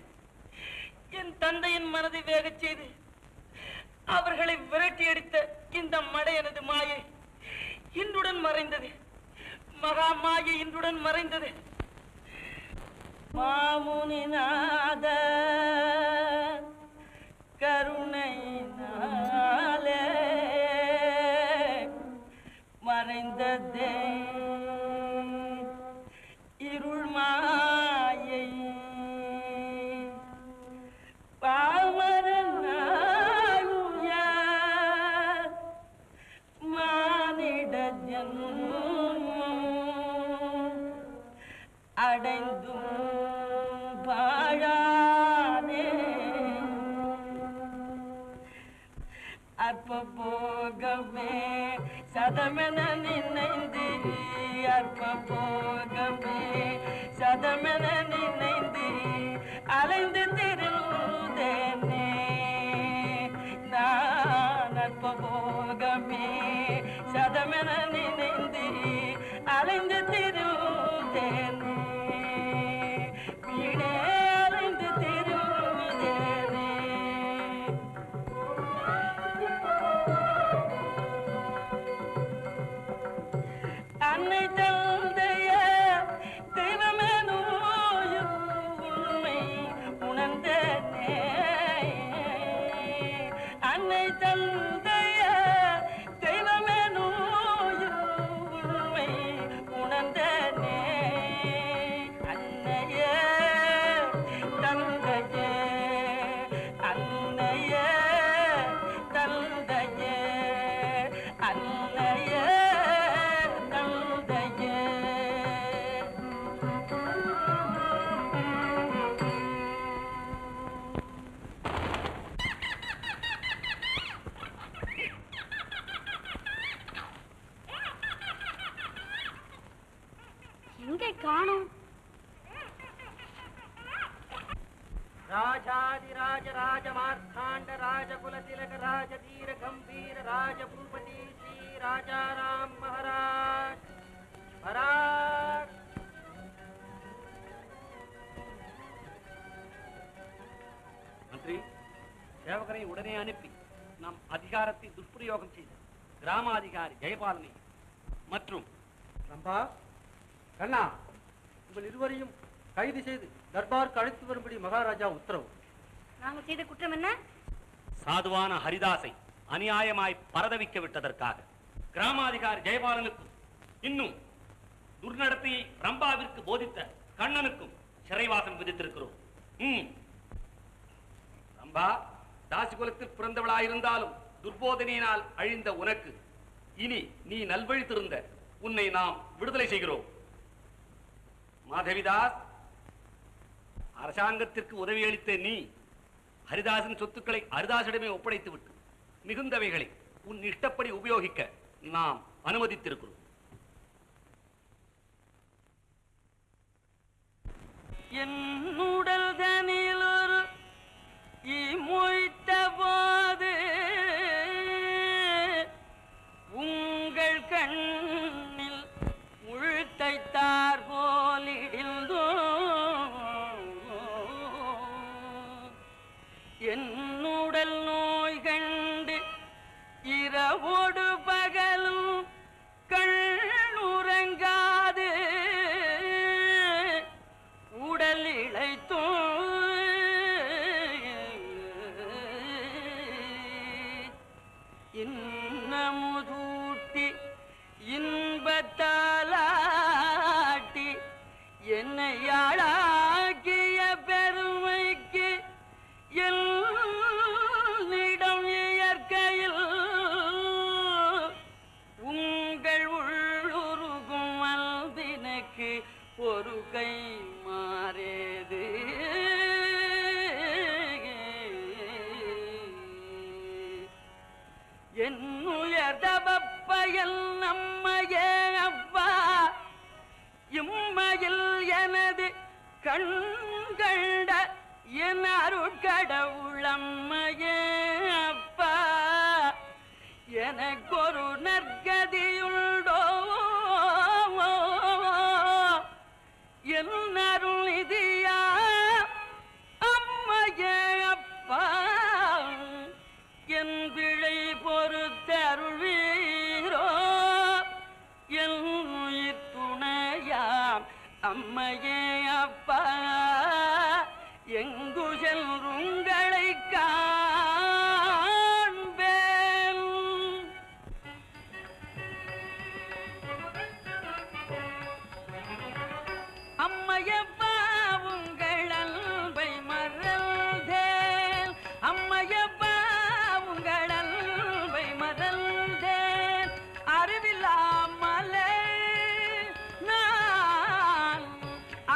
என் தந்தையின் மனதை வேகச் செய்து அவர்களை விரட்டி அடித்த இந்த மடையனது மாயை இன்றுடன் மறைந்தது. மகா மாயை இன்றுடன் மறைந்தது. மாமுனிநாத கருணையினாலே மறைந்ததே இருள் மாயை, பாமரனாய மானிட ஜன்மம் அடைந்தும் பாழானே, அற்ப போகமே சதமென நினைந்து, அற்ப போகமே சதமென நினைந்து அலைந்து திருந்தேனே, நான் அற்ப போகமே சதமென நினைந்து அலைந்து திருந்தேனே, வீணே அலைந்து திருந்தேனே. அன்னை தந்தைய தெய்வமெனோ உண்மை உணர்ந்தேனே, அன்னை தந்தைய தெய்வமெனோ உண்மை உணர்ந்தேனே, அன்னைய தந்தைய அன்னைய தந்தைய அன்னைய எங்கே காணோம்? ராஜாதிராஜ ராஜமார்த்தாண்ட ராஜகுலதிலக ராஜதீர கம்பீர ராஜபூபதி ஸ்ரீ ராஜாராம் மகாராஜ் மகாராஜ். மந்திரி, சேவகரை உடனே அனுப்பி நம் அதிகாரத்தை துஷ்பிரயோகம் செய்த கிராமாதிகாரி ஜெயபாலனை மற்றும் ரம்பா, கண்ணா, உங்கள் இருவரையும் கைது செய்து தர்பாருக்கு அழைத்து வரும்படி மகாராஜா உத்தரவு. நாங்கள் செய்த குற்றம் என்ன? சாதுவான ஹரிதாஸை அநியாயமாய் பரதவிக்க விட்டதற்காக கிராமாதிகாரி ஜெயபாலனுக்கும் இன்னும் துர்நடத்தையை ரம்பாவிற்கு போதித்த கண்ணனுக்கும் சிறைவாசம் விதித்திருக்கிறோம். ரம்பா, தாசிகுலத்தில் பிறந்தவளாயிருந்தாலும் துர்போதனையினால் அழிந்த உனக்கு இனி நீ நல்வழி திருந்த உன்னை நாம் விடுதலை செய்கிறோம். மாதவிதாஸ், அரசாங்கத்திற்கு உதவி அளித்த நீ ஹரிதாசன் சொத்துக்களை ஹரிதாசிடமே ஒப்படைத்து விட்டு மிகுந்தவைகளை உன் இஷ்டப்படி உபயோகிக்க நாம் அனுமதித்திருக்கிறோம். என்னுடல் தனில் ஒரு மொய்த்த போது உங்கள் கண்ணில் முழுத்தைத்தார் போலிடிந்தோ என்னுடல் நோய் கண்டு இரவோடு பகலும் கண்ணுறங்காது உடல் இழைத்தோ இன்னமுதூட்டி இன்பத்தாலாட்டி என்னை ஆளாக்கிய பெற என்னிடம் இயற்கையில் உங்கள் உள்ளுருகும் அல்பினுக்கு ஒரு கை மாறேது. என்னுயர் தவப்பயல் நம்மையே அப்பா இம்மையில் எனது கண்கண்ட என் அருட்கடவுளம்மையே அப்பா எனக்கொரு நற்கதியுண்டோ என் அருள் நிதியா அம்மையே அப்பா என் பிழை பொறுத்தருள்வீரோ என் உயிர் துணையாம் அம்மையே அப்பா எங்கு செல்லுங்களை காண்பேன். அம்மையப்பா உங்கள் அன்பை மறந்தேன். அம்மையப்பா உங்கள் அன்பை மறந்தேன். அறிவில்லாமலே நான்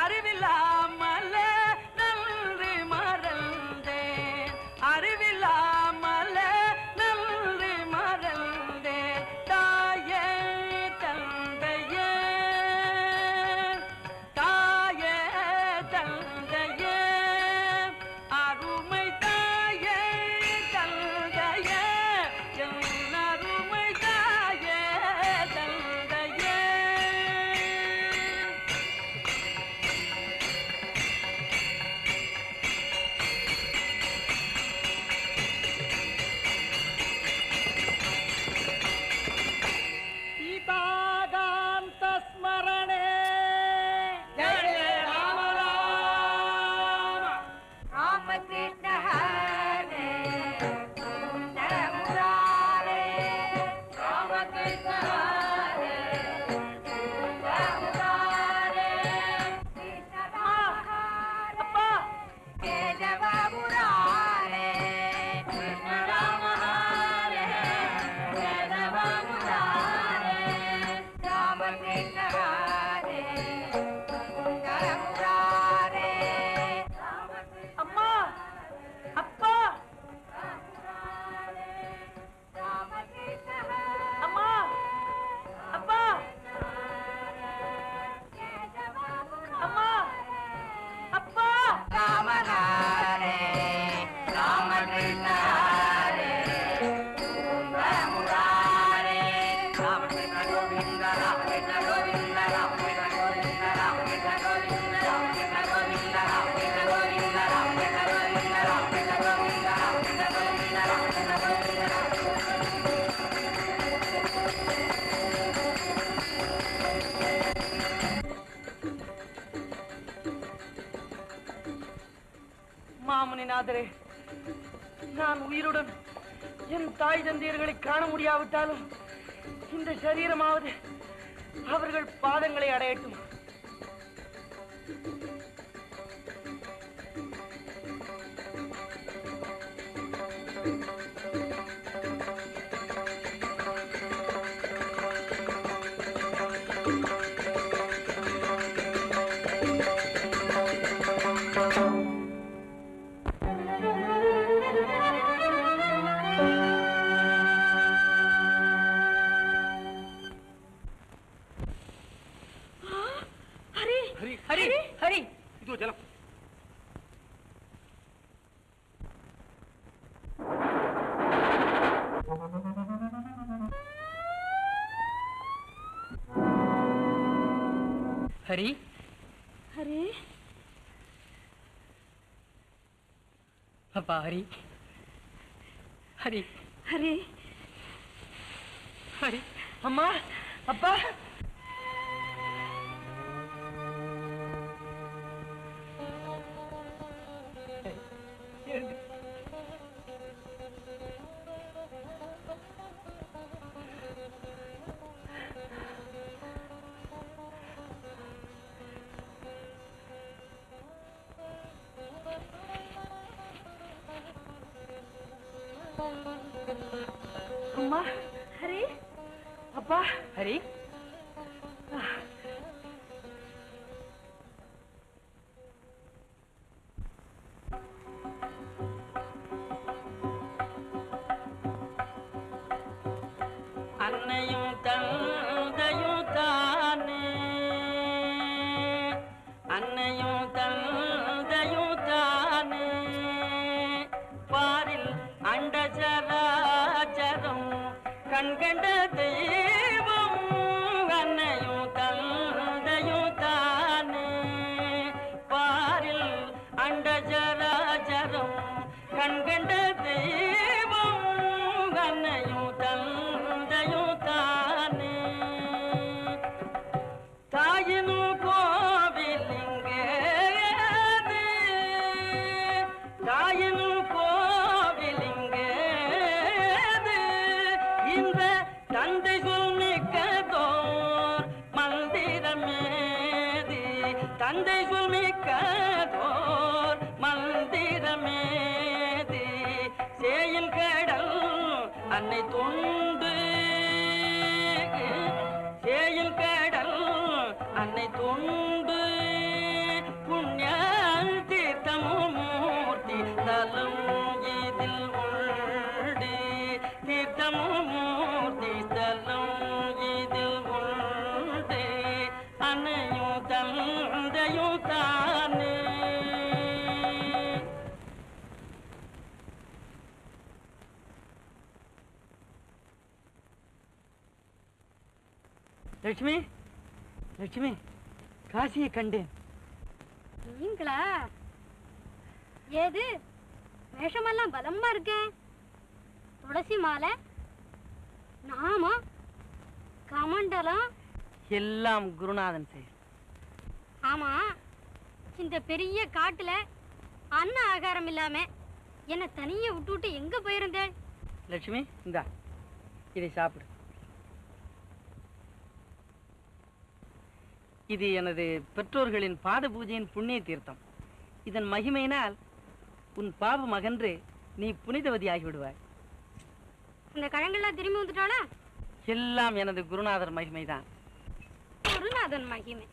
அறிவில்லாமலே நன்றி மறந்தேன். அறிவில்லாமலே நன்றி மறந்தேன். தாயே தந்தையே தாயே தந்தையே அருமை தாயே தந்தையே என் அருமை தாயே தந்தையே. சீதாகாந்த ஸ்மரணே ஜெய ஜெய ராம ராம. ராமகிருஷ்ண ஹரே சுந்தர முராரே. ராமகிருஷ்ண ஹரே சுந்தர முராரே. கிருஷ்ண ராம அப்பா கேசவ முராரே. கிருஷ்ண ராம ஹரே கேசவ முராரே. ராமகிருஷ்ண ஹரே சுந்தர முராரே. அம்மா அப்பா ராமகிருஷ்ண அம்மா அப்பா அம்மா அப்பா. ராம ஹரே ராமகிருஷ்ண ஹரே சுந்தர முராரே. ராமகிருஷ்ண கோவிந்த ராமகிருஷ்ண கோவிந்த ராமகிருஷ்ண கோவிந்த ராமகிருஷ்ண கோவிந்த ராமகிருஷ்ண கோவிந்த ராமகிருஷ்ண கோவிந்த ராமகிருஷ்ண கோவிந்த ராமகிருஷ்ண கோவிந்த ராமகிருஷ்ண கோவிந்த ராமகிருஷ்ண கோவிந்த. மாமுனிநாதரே, நான் உயிருடன் என் தாய் தந்தையர்களை காண முடியாவிட்டாலும் இந்த சரீரமாவது அவர்கள் பாதங்களை அடையட்டும். ஹரி ஹரி இதோ ஜலம். ஹரி ஹரே அப்பா ஹரி ஹரி ஹரே ஹரி அம்மா அப்பா. அம்மா, ஹரி, அப்பா, ஹரி. அன்னையும் தந்தையும் தானே, அன்னையும் தந்தையும் தானே, பாரில் அண்டசராச்சரம் கண்கண்ட தெய்வம். அன்னையும் தந்தையும் தானே, பாரில் அண்டசராச்சரம் கண்கண்ட தெய்வம். அன்னையும் தந்தையும் தானே, தாயினும் கோவிலிங்கேது, தாயினும் கோவிலிங்கேது. இந்த தந்தை சொல்மிக்கதோர் மந்திரமேதி, தந்தை சொல்மிக்கதோர் மந்திரமேதி. சேயில் கடல் அன்னை தொண்டு, சேயில் கடல் அன்னை தொண்டு. புண்ணிய தீர்த்தமும் மூர்த்தி தலம் இதில் உண்டு, தீர்த்தமும் மூர்த்தி தலம் இதில் உண்டு. அன்னையும் தந்தையும் தானே. லட்சுமி, லட்சுமி, காசியை கண்டேன். நீங்களா? ஏது வேஷமெல்லாம் பலமா இருக்க? துளசி மாலை, நாமம், கமண்டலம். எல்லாம் குருநாதன் செயல். ஆமா, இந்த பெரிய காட்டுல அன்ன ஆகாரம் இல்லாம என்ன தனியா விட்டுவிட்டு எங்க போயிருந்தேன்? லட்சுமி, இந்தா இதை சாப்பிடு. இது எனது பெற்றோர்களின் பாத பூஜையின் புண்ணிய தீர்த்தம். இதன் மகிமையினால் உன் பாவம் அகன்று நீ புனிதவதி ஆகிவிடுவாய். இந்த கழங்கெல்லாம் திரும்பி வந்துட்டாளா? எல்லாம் எனது குருநாதர் மகிமைதான். குருநாதன் மகிமை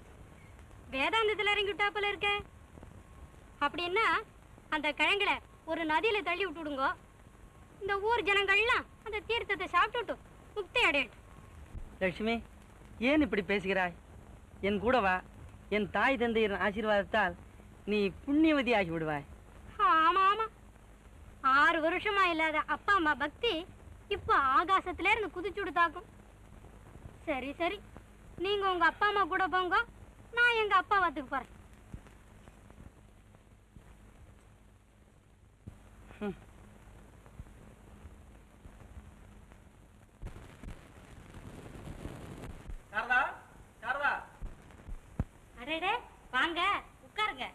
வேதாந்தத்துல இறங்கி விட்டா போல இருக்க. அப்படின்னா அந்த கிழங்குல ஒரு நதியில தள்ளி விட்டுடுங்க. இந்த ஊர் ஜனங்கள்லாம் அந்த தீர்த்தத்தை சாப்பிட்டுட்டு முக்தி அடையட்டும். லட்சுமி, ஏன் இப்படி பேசுகிறாய்? என் கூட வா. என் தாய் தந்தையின் ஆசீர்வாதத்தால் நீ புண்ணியவதி ஆகிவிடுவாய். ஆமா ஆமா, 6 வருஷமா இல்லாத அப்பா அம்மா பக்தி இப்ப ஆகாசத்துல இருந்து குதிச்சுடு தாக்கும். சரி சரி, நீங்க உங்க அப்பா அம்மா கூட போங்க, நான் எங்க அப்பா வாத்துக்கு போறேன். சாரதா, சாரதா. அடடே, வாங்க உட்காருங்க.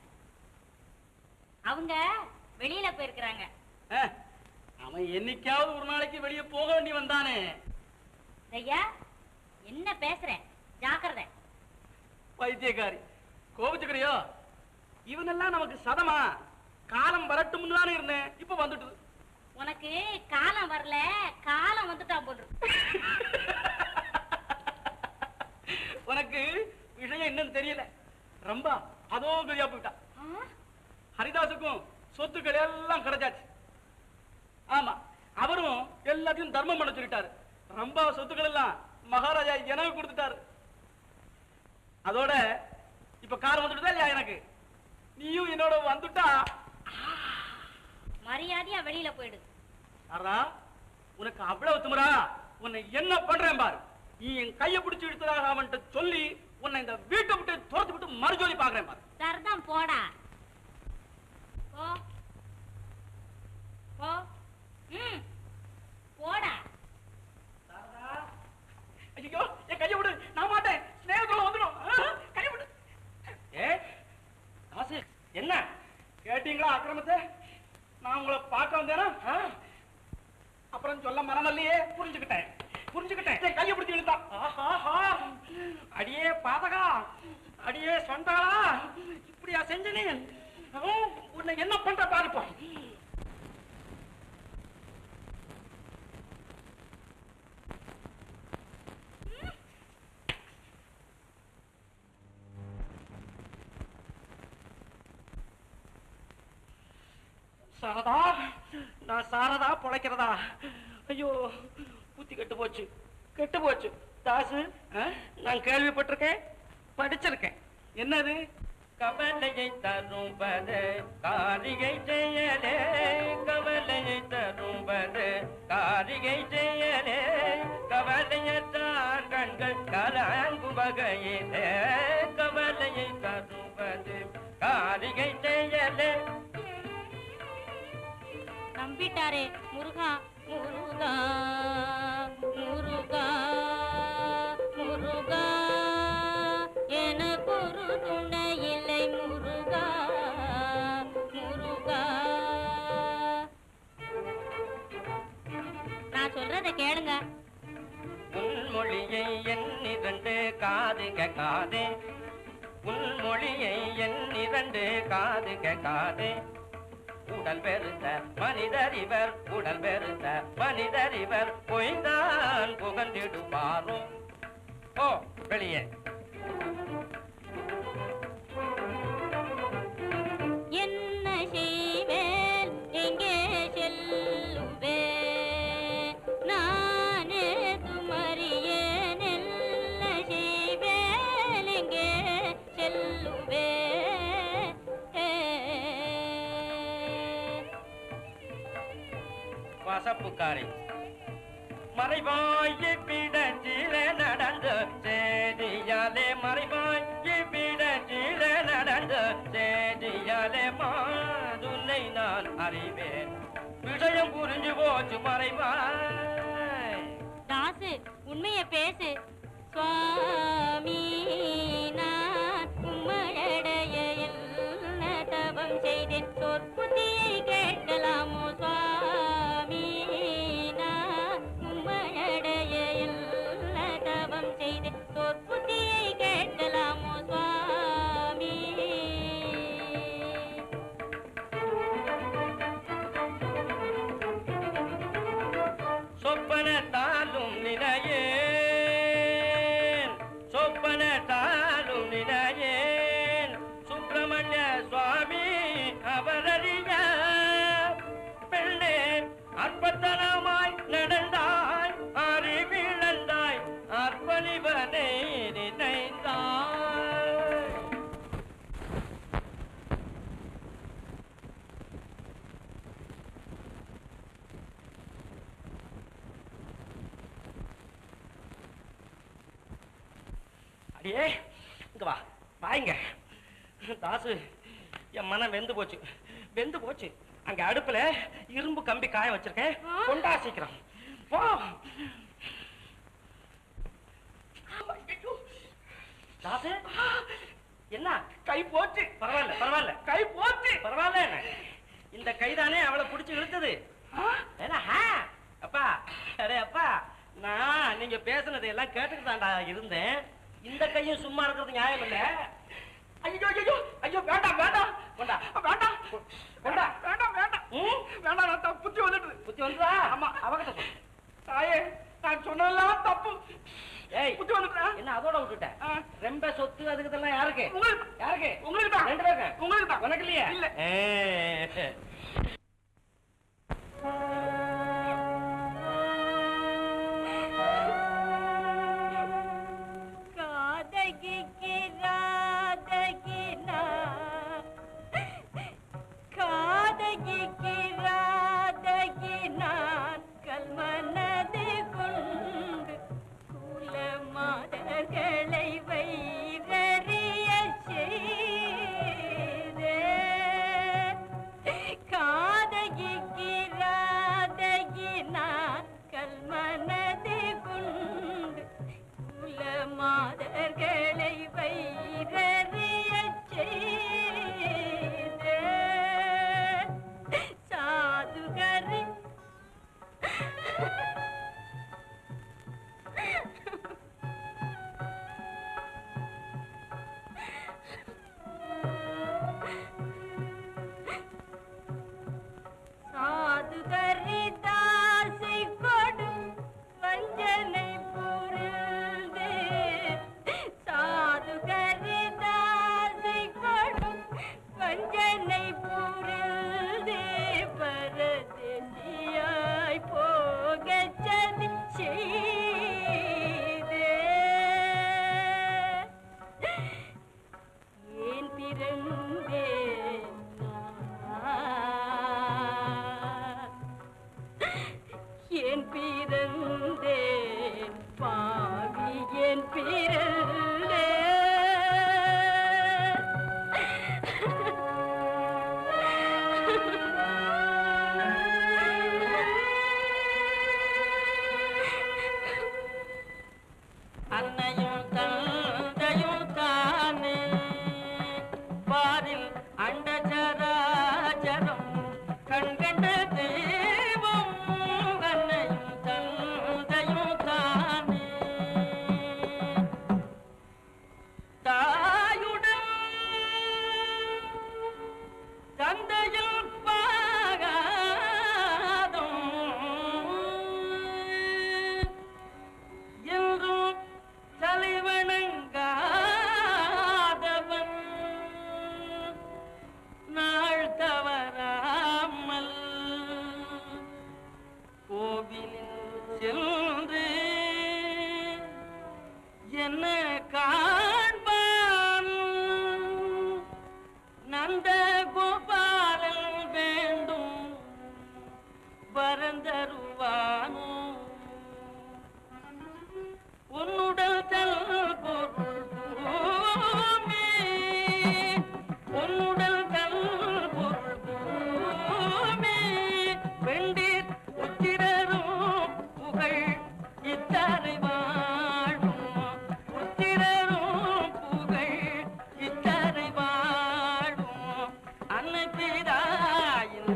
அவங்க வெளியில போயிருக்கிறாங்க. அவன் என்னைக்காவது ஒரு நாளைக்கு வெளியே போக வேண்டி வந்தானே. ஐயா, என்ன பேசுறேன், ஜாக்கிரதை. பைத்தியக்காரி, கோபிச்சுக்கிறியோ? இவனெல்லாம் நமக்கு சதமா? காலம் வரட்டும்னு தானே இருந்தேன், இப்ப வந்துட்டு. உனக்கு காலம் வரல, காலம் வந்துட்டான் போன்று. உனக்கு விஷயம் என்னன்னு தெரியல. ரொம்ப அதோ கதியா போயிட்டான். ஹரிதாசுக்கும் சொத்துக்கள் எல்லாம் கிடைச்சாச்சு. ஆமா, அவரும் எல்லாத்தையும் தர்மம் பண்ண சொல்லிட்டாரு. ரொம்ப சொத்துக்கள் எல்லாம் மகாராஜா எனக்கு கொடுத்துட்டாரு. அதோட இப்ப கார் வந்துட்டுதா இல்லையா எனக்கு? நீயும் என்னோட வந்துட்டா மரியாதையா வெளியில போயிடு. சாரதா, உனக்கு அவ்வளவு திமிரா? உன்னை என்ன பண்றேன் பாரு. நீ என் கையை பிடிச்சு இழுத்ததாக அவன்கிட்ட சொல்லி உன்னை இந்த வீட்டை விட்டு துரத்து விட்டு மறுஜோலி பாக்குறேன் பாரு. சரிதான், போடா போ போ. போடா. ஐயோ, என் கையை விடு, நான் மாட்டேன். ஸ்நேகத்தோட வந்துடும். கையை விடு. ஏ தாசு, என்ன கேட்டீங்களா அக்கிரமத்தை? நான் உங்களை பார்க்க வந்தேனா? அப்புறம் சொல்ல மனமல்லையே. புரிஞ்சுக்கிட்டேன் புரிஞ்சுக்கிட்டேன். கையை பிடிச்சி இழுத்தான். அடியே பாதகா, அடியே சொந்தகளா, இப்படியா செஞ்ச நீ? உன்னை என்ன பண்ற பாருப்போம். சாரதா, நான் சாரதா பொழைக்கிறதா? ஐயோ, புத்தி கெட்டு போச்சு, கெட்டு போச்சு. தாசு, நான் கேள்விப்பட்டிருக்கேன், படிச்சிருக்கேன். என்னது? கவலையை தரும்பது காரிகை செயலே, கவலையை தரும்பது காரிகை செயலே, கவலையற்றார் கண்கள் கலங்கும் வகையிலே, கவலையை தரும்பது காரிகை செயலே. நம்பிட்டாரே முருகா முருகா முருகா முருகா, எனக்கு ஒரு துணை இல்லை முருகா முருகா. நான் சொல்றத கேளுங்க. உன்மொழியை எண்ணிரண்டு காது கேட்காதே, உன்மொழியை எண்ணிரண்டு காது கேட்காதே. உடல் பெருத்த மனிதர் இவர், உடல் பெருத்த மனிதர் இவர், பொய்தான் புகழ்ந்திடுவாரும். ஓ வெளியே. என்ன செய்வேன், எங்கே செல்லுவேன், நானே துமறியேன். என்ன செய்வேன், எங்கே செல்லுவேன். வசப்புக்காரி மறைவாய் பிடச்சில நடந்த சேதியாலே, மறைவாய் பிடச்சில நடந்த சேதியாலே, மாதுனை நான் அறிவேன், விஷயம் புரிஞ்சு போச்சு மறைவாய். தாசு, உண்மையை பேசு. சுவாமி, நான் உம்மடைய என்ன தவம் செய்தேன், சொற்புத்தியை கேட்கலாமோ சுவாமி, நான் உம்மடைய என்ன தவம் செய்தேன், சொற்புத்தியை கேட்கலாமோ சுவாமி. சொப்பனத்தாலும் நினையேன், சொப்பனத்தாலும் நினையேன், சுப்பிரமணிய சுவாமி அவரறிய பெண்ணே, அற்பத்தனமாய் நடந்தாய், அறிவிழந்தாய், அற்பனிவனை நினைந்தாய். அடியே இங்க வா, வாங்க. தாசு, என் மனம் வெந்து போச்சு, வெந்து போச்சு. அங்க அடுப்புல இரும்பு கம்பி காய வச்சிருக்கேன், கொண்டா சீக்கிரம் போ. தாசு, என்ன கை போச்சு. பரவாயில்ல பரவாயில்ல, கை போச்சு. பரவாயில்ல. என்ன இந்த கைதானே அவளை புடிச்சு இழுத்தது? ஏன்னா, அப்பா, அரே அப்பா, நான் நீங்க பேசுனதை எல்லாம் கேட்டுட்டு தான்டா இருந்தேன். இந்த கையும் சும்மா இருக்கிறது நியாயம் இல்ல. ஐயோ ஐயோ ஐயோ, வேண்டாம் வேண்டாம் கொண்டா வேண்டாம் கொண்டா. வேண்டாம் வேண்டாம் வேண்டாம், நான் புத்தி வந்துட்டு. புத்தி வந்துதா? ஆமா. அவகிட்ட சொல்லு. தாயே, நான் சொன்னதெல்லாம் தப்பு. ஏய், புத்தி வந்துட்டா? என்ன அதோட விட்டுட்ட? ரொம்ப சொத்து அதுக்கு இதெல்லாம் யாருக்கு? உங்களுக்கு. யாருக்கு? உங்களுக்கு தான். ரெண்டு பேருக்கு. உங்களுக்கு தான். உனக்கு இல்லையா? இல்ல. காதகிக்கு ராதகினா, காதகிக்கு ராதகினான், கல்மனது கொண்டு குல மாதர்களை வைரறிய செய்தே. காதகிக்கு ராதகினான், கல்மனது கொண்டு குல மாதர்களை வைரறிய செய்தே. சாதுகரி சாதுகரி தாசை கொடு வஞ்சனை புரிந்து, சாதுகரி தாசை கொடு வஞ்சனை புரிந்து, பாரில் அண்டச்சராச்சரம் கண்கண்ட தெய்வம் அன்னையும் தந்தையும் தானே. தாயுடன் தந்தையில் பாகாதம் என்றும் தலைவணங்காதவன் நாள் தவறாமல் கோவிலில் சென்று என்ன காண்பான் நந்த கோபாலன் வேண்டும் வரந்தருவானோ உன்னுடல் தல் பொருள் பூமி உன்னுடல் தல் பொருள் பூமி வெண்டீர் உச்சிரரும் புகழ் இத்தரை வாழும் உச்சிரரும் புகழ் இத்தரை வாழும் அன்னை பிதாயின்றியது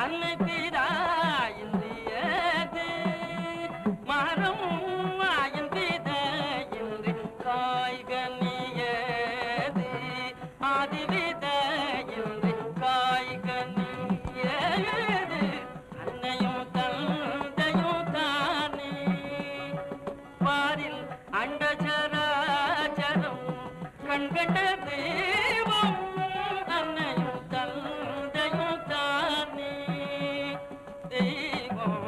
அன்னை பிதாயின்றியது மரம் ஆயின் பிதையின்றி காய்கனியது ஆதிவிதையின்றி காய்கனியது அன்னையும் தந்தையும் தானே பாரில் அண்டச்சராச்சரம் கண்கண்ட தெய்வம் அன்னையும் தந்தையும் தானே தெய்வம்.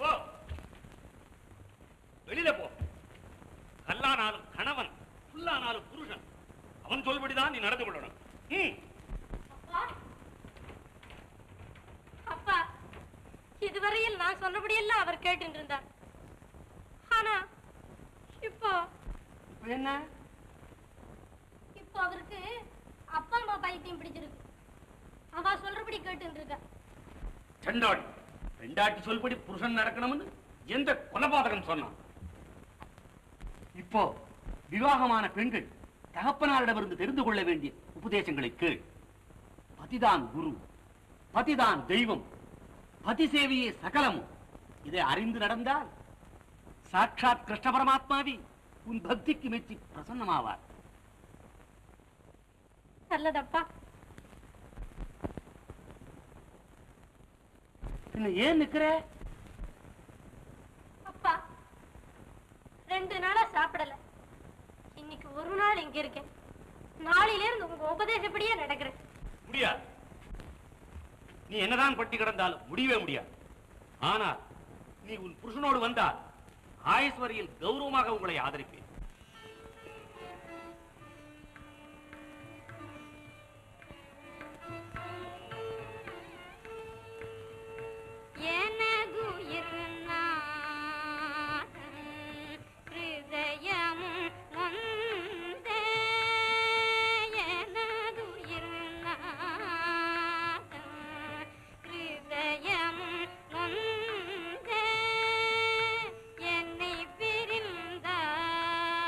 போ வெளியில போ. கல்லானாலும் கணவன் புல்லானாலும் புருஷன் அவன் சொல்படிதான் நீ நடந்து கொள்ளணும். அப்பா அப்பா இதுவரையில் நான் சொன்னபடியெல்லாம் அவர் கேட்டு இருந்தார். ஆனா இப்போ என்ன இப்போ அவருக்கு அப்பா அம்மா பைத்தியம் பிடிச்சிருக்கு. அவ சொல்றபடி கேட்டு இருக்க. சண்டாடி பெண்டாட்டி சொல்படி புருஷன் நடக்கணும்னு எந்த கொலபாதகன் சொன்னான்? இப்போ விவாகமான பெண்கள் தகப்பனாரிடமிருந்து தெரிந்து கொள்ள வேண்டிய உபதேசங்களை கேள். பதிதான் குரு, பதிதான் தெய்வம், பதி சேவையே சகலமும். இதை அறிந்து நடந்தால் சாட்சாத் கிருஷ்ண பரமாத்மாவி உன் பக்திக்கு மெச்சி பிரசன்னமாவார். நல்லதப்பா. பின்ன ஏன் நிக்கிற? அப்பா 2 நாளா சாப்பிடல. இன்னைக்கு ஒரு நாள் இங்க இருக்கேன். நாளையில இருந்து உங்க உபதேசப்படியே நடக்கிறேன். முடியாது. நீ என்னதான் பட்டி கிடந்தாலும் முடியவே முடியாது. ஆனால் நீ உன் புருஷனோடு வந்தால் ஆயுஸ்வரியில் கௌரவமாக உங்களை ஆதரிப்பேன். என்னை பிரிந்தார்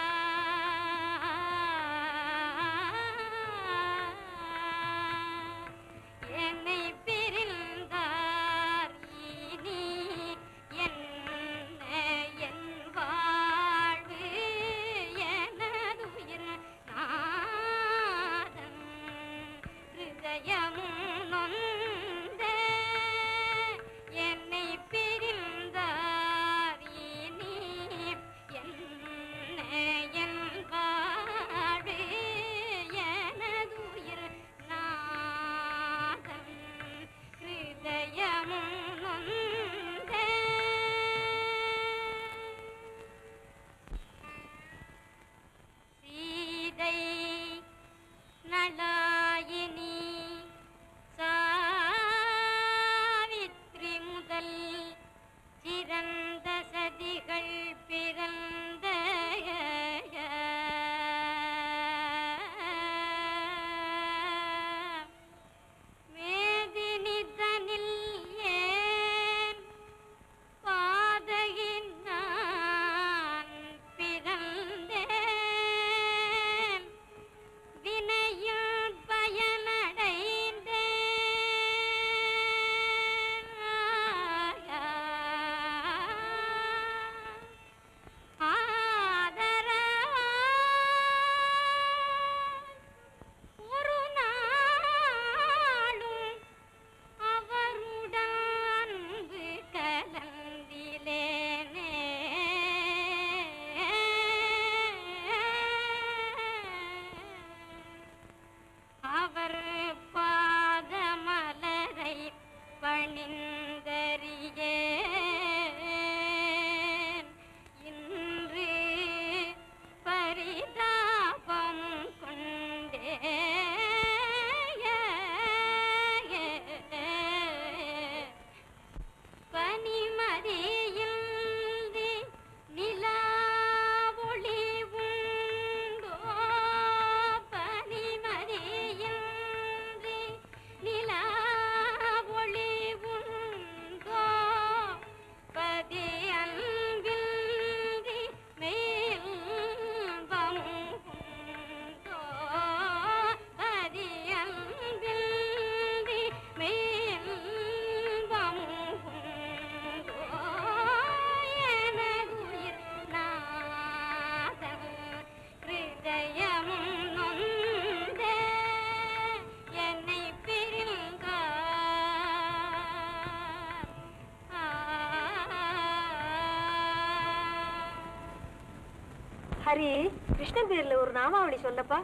ஹரி, கிருஷ்ணன் பேர்ல ஒரு நாமாவளி சொல்லப்பா.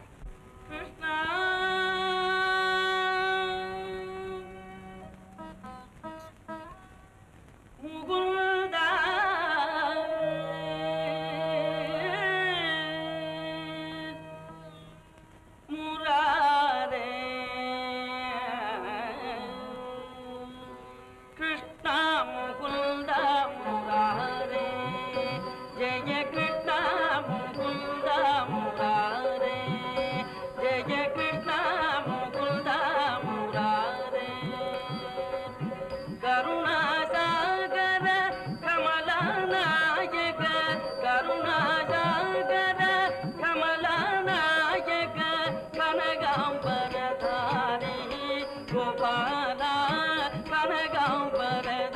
கிருஷ்ணா முகுந்தா முராரே கிருஷ்ணா முகுந்தா முராரே ஜெய கிருஷ்ணா முகுந்தா முராரே ஜெய கிருஷ்ணா முகுந்தா முராரே கருணாசாகர கமலநாயக கருணாசாகர கமலநாயக கனகாம்பரதாரி கோபாலா கனகாம்பரதாரி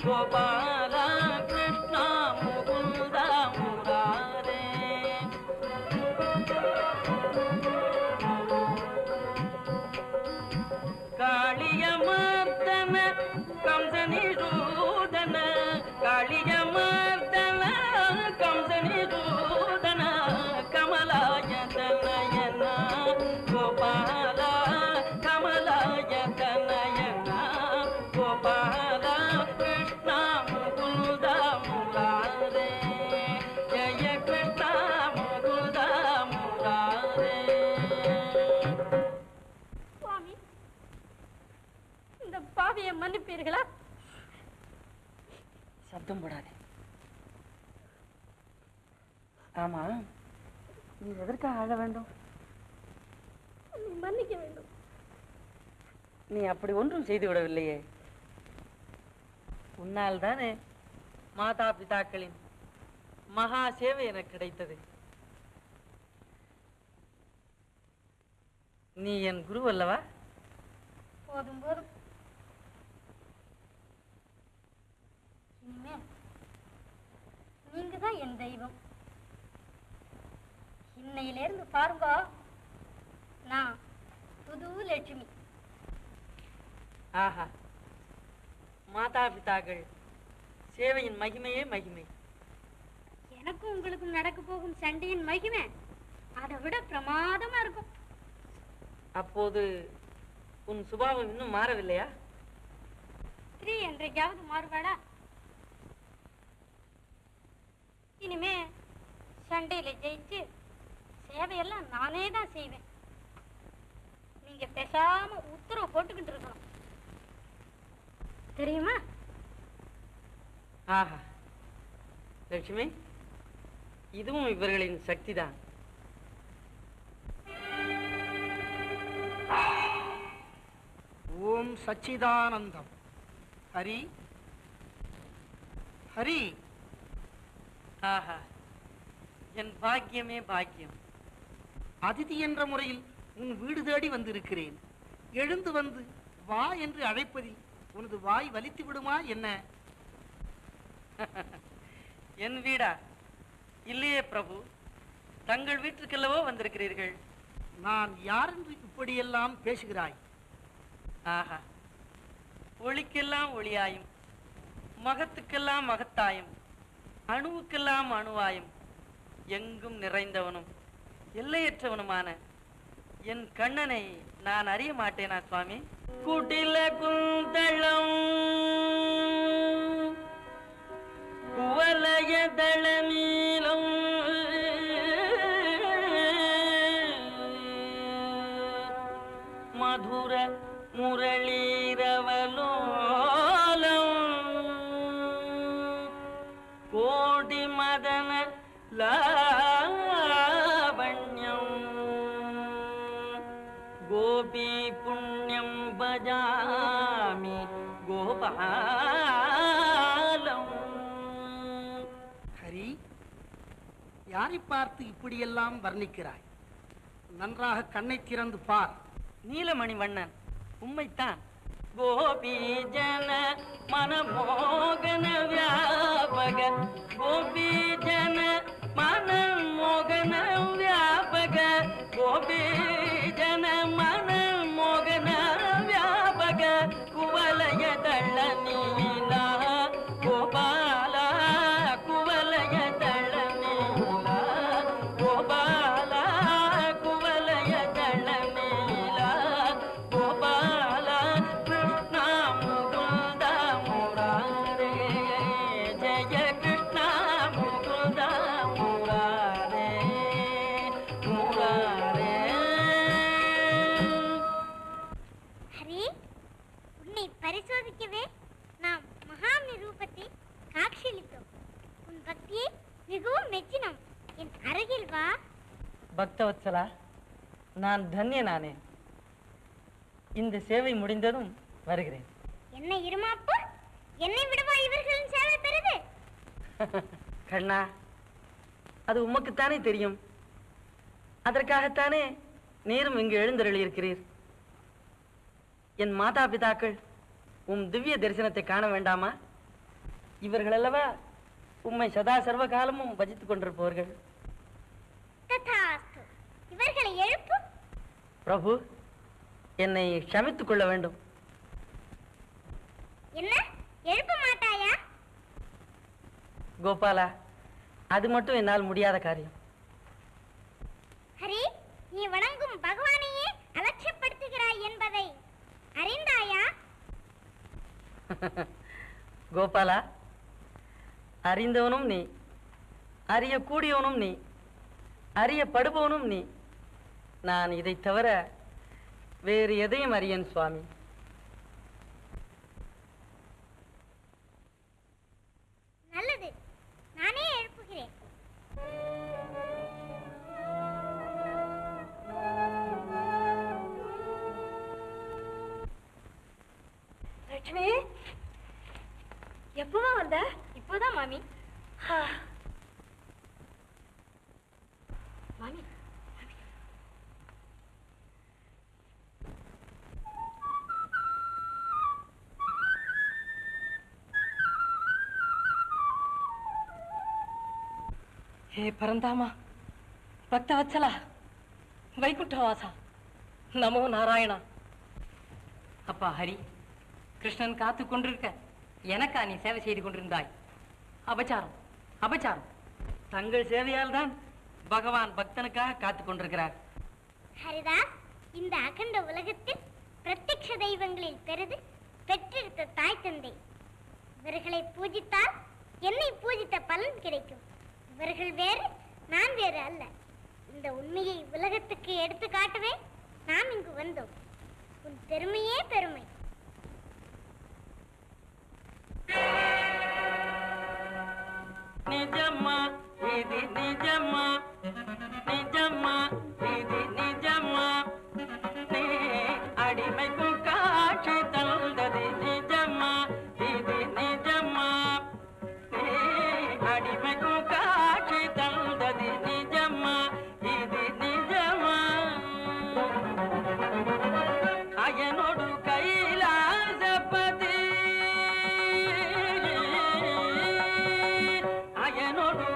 கோபாலா கிருஷ்ணா முகுந்தா முராரே காளியமர்தன கம்சனிரூதன காளியமர்தன கம்சனிரூதன கமலாய தனயன கோபால கமலாய தனயன கோபால கிருஷ்ணா முகுந்தா முராரே ஜய கிருஷ்ணா முகுந்தா முராரே. சுவாமி, இந்த பாவியை மன்னிப்பீர்களா? சப்தம் போடாதே. ஆமா, நீ எதற்காக அழ வேண்டும்? நீ மன்னிக்க வேண்டும். நீ அப்படி ஒன்றும் செய்து விடவில்லையே. உன்னால் தானே மாதா பிதாக்களின் மகா சேவை எனக்கு கிடைத்தது. நீ என் குரு அல்லவா? போதும் போதும். இனிமே நீங்க தான் என் தெய்வம். இன்னையிலிருந்து பாருங்க, நான் புது லட்சுமி. ஆஹா, மாதா பிதாக்கள் சேவையின் மகிமையே மகிமை. எனக்கும் உங்களுக்கும் நடக்க போகும் சண்டையின் மகிமை அதை விட பிரமாதமா இருக்கும். அப்போது உன் சுபாவம் இன்னும் மாறவில்லையா? ஸ்திரீ என்றைக்காவது மாறுபாடா? இனிமே சண்டையில ஜெயிச்சு சேவையெல்லாம் நானே தான் செய்வேன். நீங்க பேசாம உத்தரவு போட்டுக்கிட்டு இருக்கணும், தெரியுமா? ஆஹா லட்சுமி, இதுவும் இவர்களின் சக்தி தான். ஓம் சச்சிதானந்தம். ஹரி ஹரி. ஆஹா, என் பாக்கியமே பாக்கியம். அதிதி என்ற முறையில் உன் வீடு தேடி வந்திருக்கிறேன். எழுந்து வந்து வா என்று அழைப்பதில் உனது வாய் வலித்து விடுமா என்ன? என் வீடா? இல்லையே பிரபு, தங்கள் வீட்டுக்கல்லவோ வந்திருக்கிறீர்கள். நான் யார் என்று இப்படியெல்லாம் பேசுகிறாய்? ஆஹா, ஒளிக்கெல்லாம் ஒளியாயும், மகத்துக்கெல்லாம் மகத்தாயும், அணுவுக்கெல்லாம் அணுவாயும், எங்கும் நிறைந்தவனும் எல்லையற்றவனுமான என் கண்ணனை நான் அறிய மாட்டேனா சுவாமி? குடில குந்தளம் குவலய தளமீலம் மதுர முரளீரவலோலம் கோடி மதன லாவண்யம் கோபி புண்ணியம் பஜாமி கோபாலம். ஹரி, யாரை பார்த்து இப்படியெல்லாம் வர்ணிக்கிறாய்? நன்றாக கண்ணை திறந்து பார். நீலமணி வண்ணன் உண்மைத்தான். கோபி ஜன மனமோகன வியாபக கோபி ஜன மனமோகன வியாபக கோபி ஜன மனமோகன வியாபக குவலய தள்ள நீலா கோபால குவலய தள்ள நீலா மிகவும் மெச்சினம். என் அருகில் வா. பக்தவத்சலா, நான் தன்யனானேன். இந்த சேவை முடிந்ததும் வருகிறேன். என்ன இருமாப்பு, என்னை விடவா இவர்களின் சேவை பெறுது? கண்ணா, அது உமக்குத்தானே தெரியும். அதற்காகத்தானே நீரும் இங்கு எழுந்தருளி இருக்கிறீர். என் மாதா பிதாக்கள் திவ்ய தரிசனத்தை காண வேண்டாமா? இவர்கள் அல்லவா உம்மை சதா சர்வ காலமும் பஜித்துக் கொண்டிருப்பவர்கள். ததாஸ்து. இவர்களை எழுப்பு. பிரபு, என்னை க்ஷமித்துக் கொள்ள வேண்டும். என்ன, எழுப்ப மாட்டாயா? கோபாலா, அது மட்டும் என்னால் முடியாத காரியம். ஹரி, நீ வணங்கும் பகவானையே அலட்சியப்படுத்துகிறாய் என்பதை அறிந்தாயா? கோபாலா, அறிந்தவனும் நீ, அறியக்கூடியவனும் நீ, அறியப்படுபவனும் நீ. நான் இதை தவிர வேறு எதையும் அறியேன் சுவாமி. நல்லது, நானே எழுப்புகிறேன். லட்சுமி, எப்பமா வந்த? இப்போதான் மாமி. மாமி, ஹே பரந்தாமா, பக்தவத்சலா, வைகுண்டவாசா, நமோ நாராயணா. அப்பா ஹரி, கிருஷ்ணன் காத்து கொண்டிருக்க எனக்கா நீ சேவை செய்து கொண்டிருந்தாய்? அபச்சாரம், அபச்சாரம். தங்கள் சேவையால் தான் பகவான் பக்தனுக்காக காத்து கொண்டிருக்கிறார். ஹரிதாஸ், இந்த அகண்ட உலகத்தில் பிரத்யக்ஷ தெய்வங்களில் பெரிது பெற்றெடுத்த தாய் தந்தை. இவர்களை பூஜித்தால் என்னை பூஜித்த பலன் கிடைக்கும். இவர்கள் வேறு, நான் வேறு அல்ல. இந்த உண்மையை உலகத்துக்கு எடுத்து காட்டவே நாம் இங்கு வந்தோம். உன் பெருமையே பெருமை. நிஜம்மா இது நிஜம்மா, நிஜம்மா இது நிஜம்மா, நீ அடிமைக்கும் காட்சி தந்தது நிஜம்மா, இது நிஜம்மா, நீ அடிமைக்கும் காட்சி தந்தது நிஜம்மா, இது நிஜம்மா. அயனோடு கைலாசபதி, அயனோடு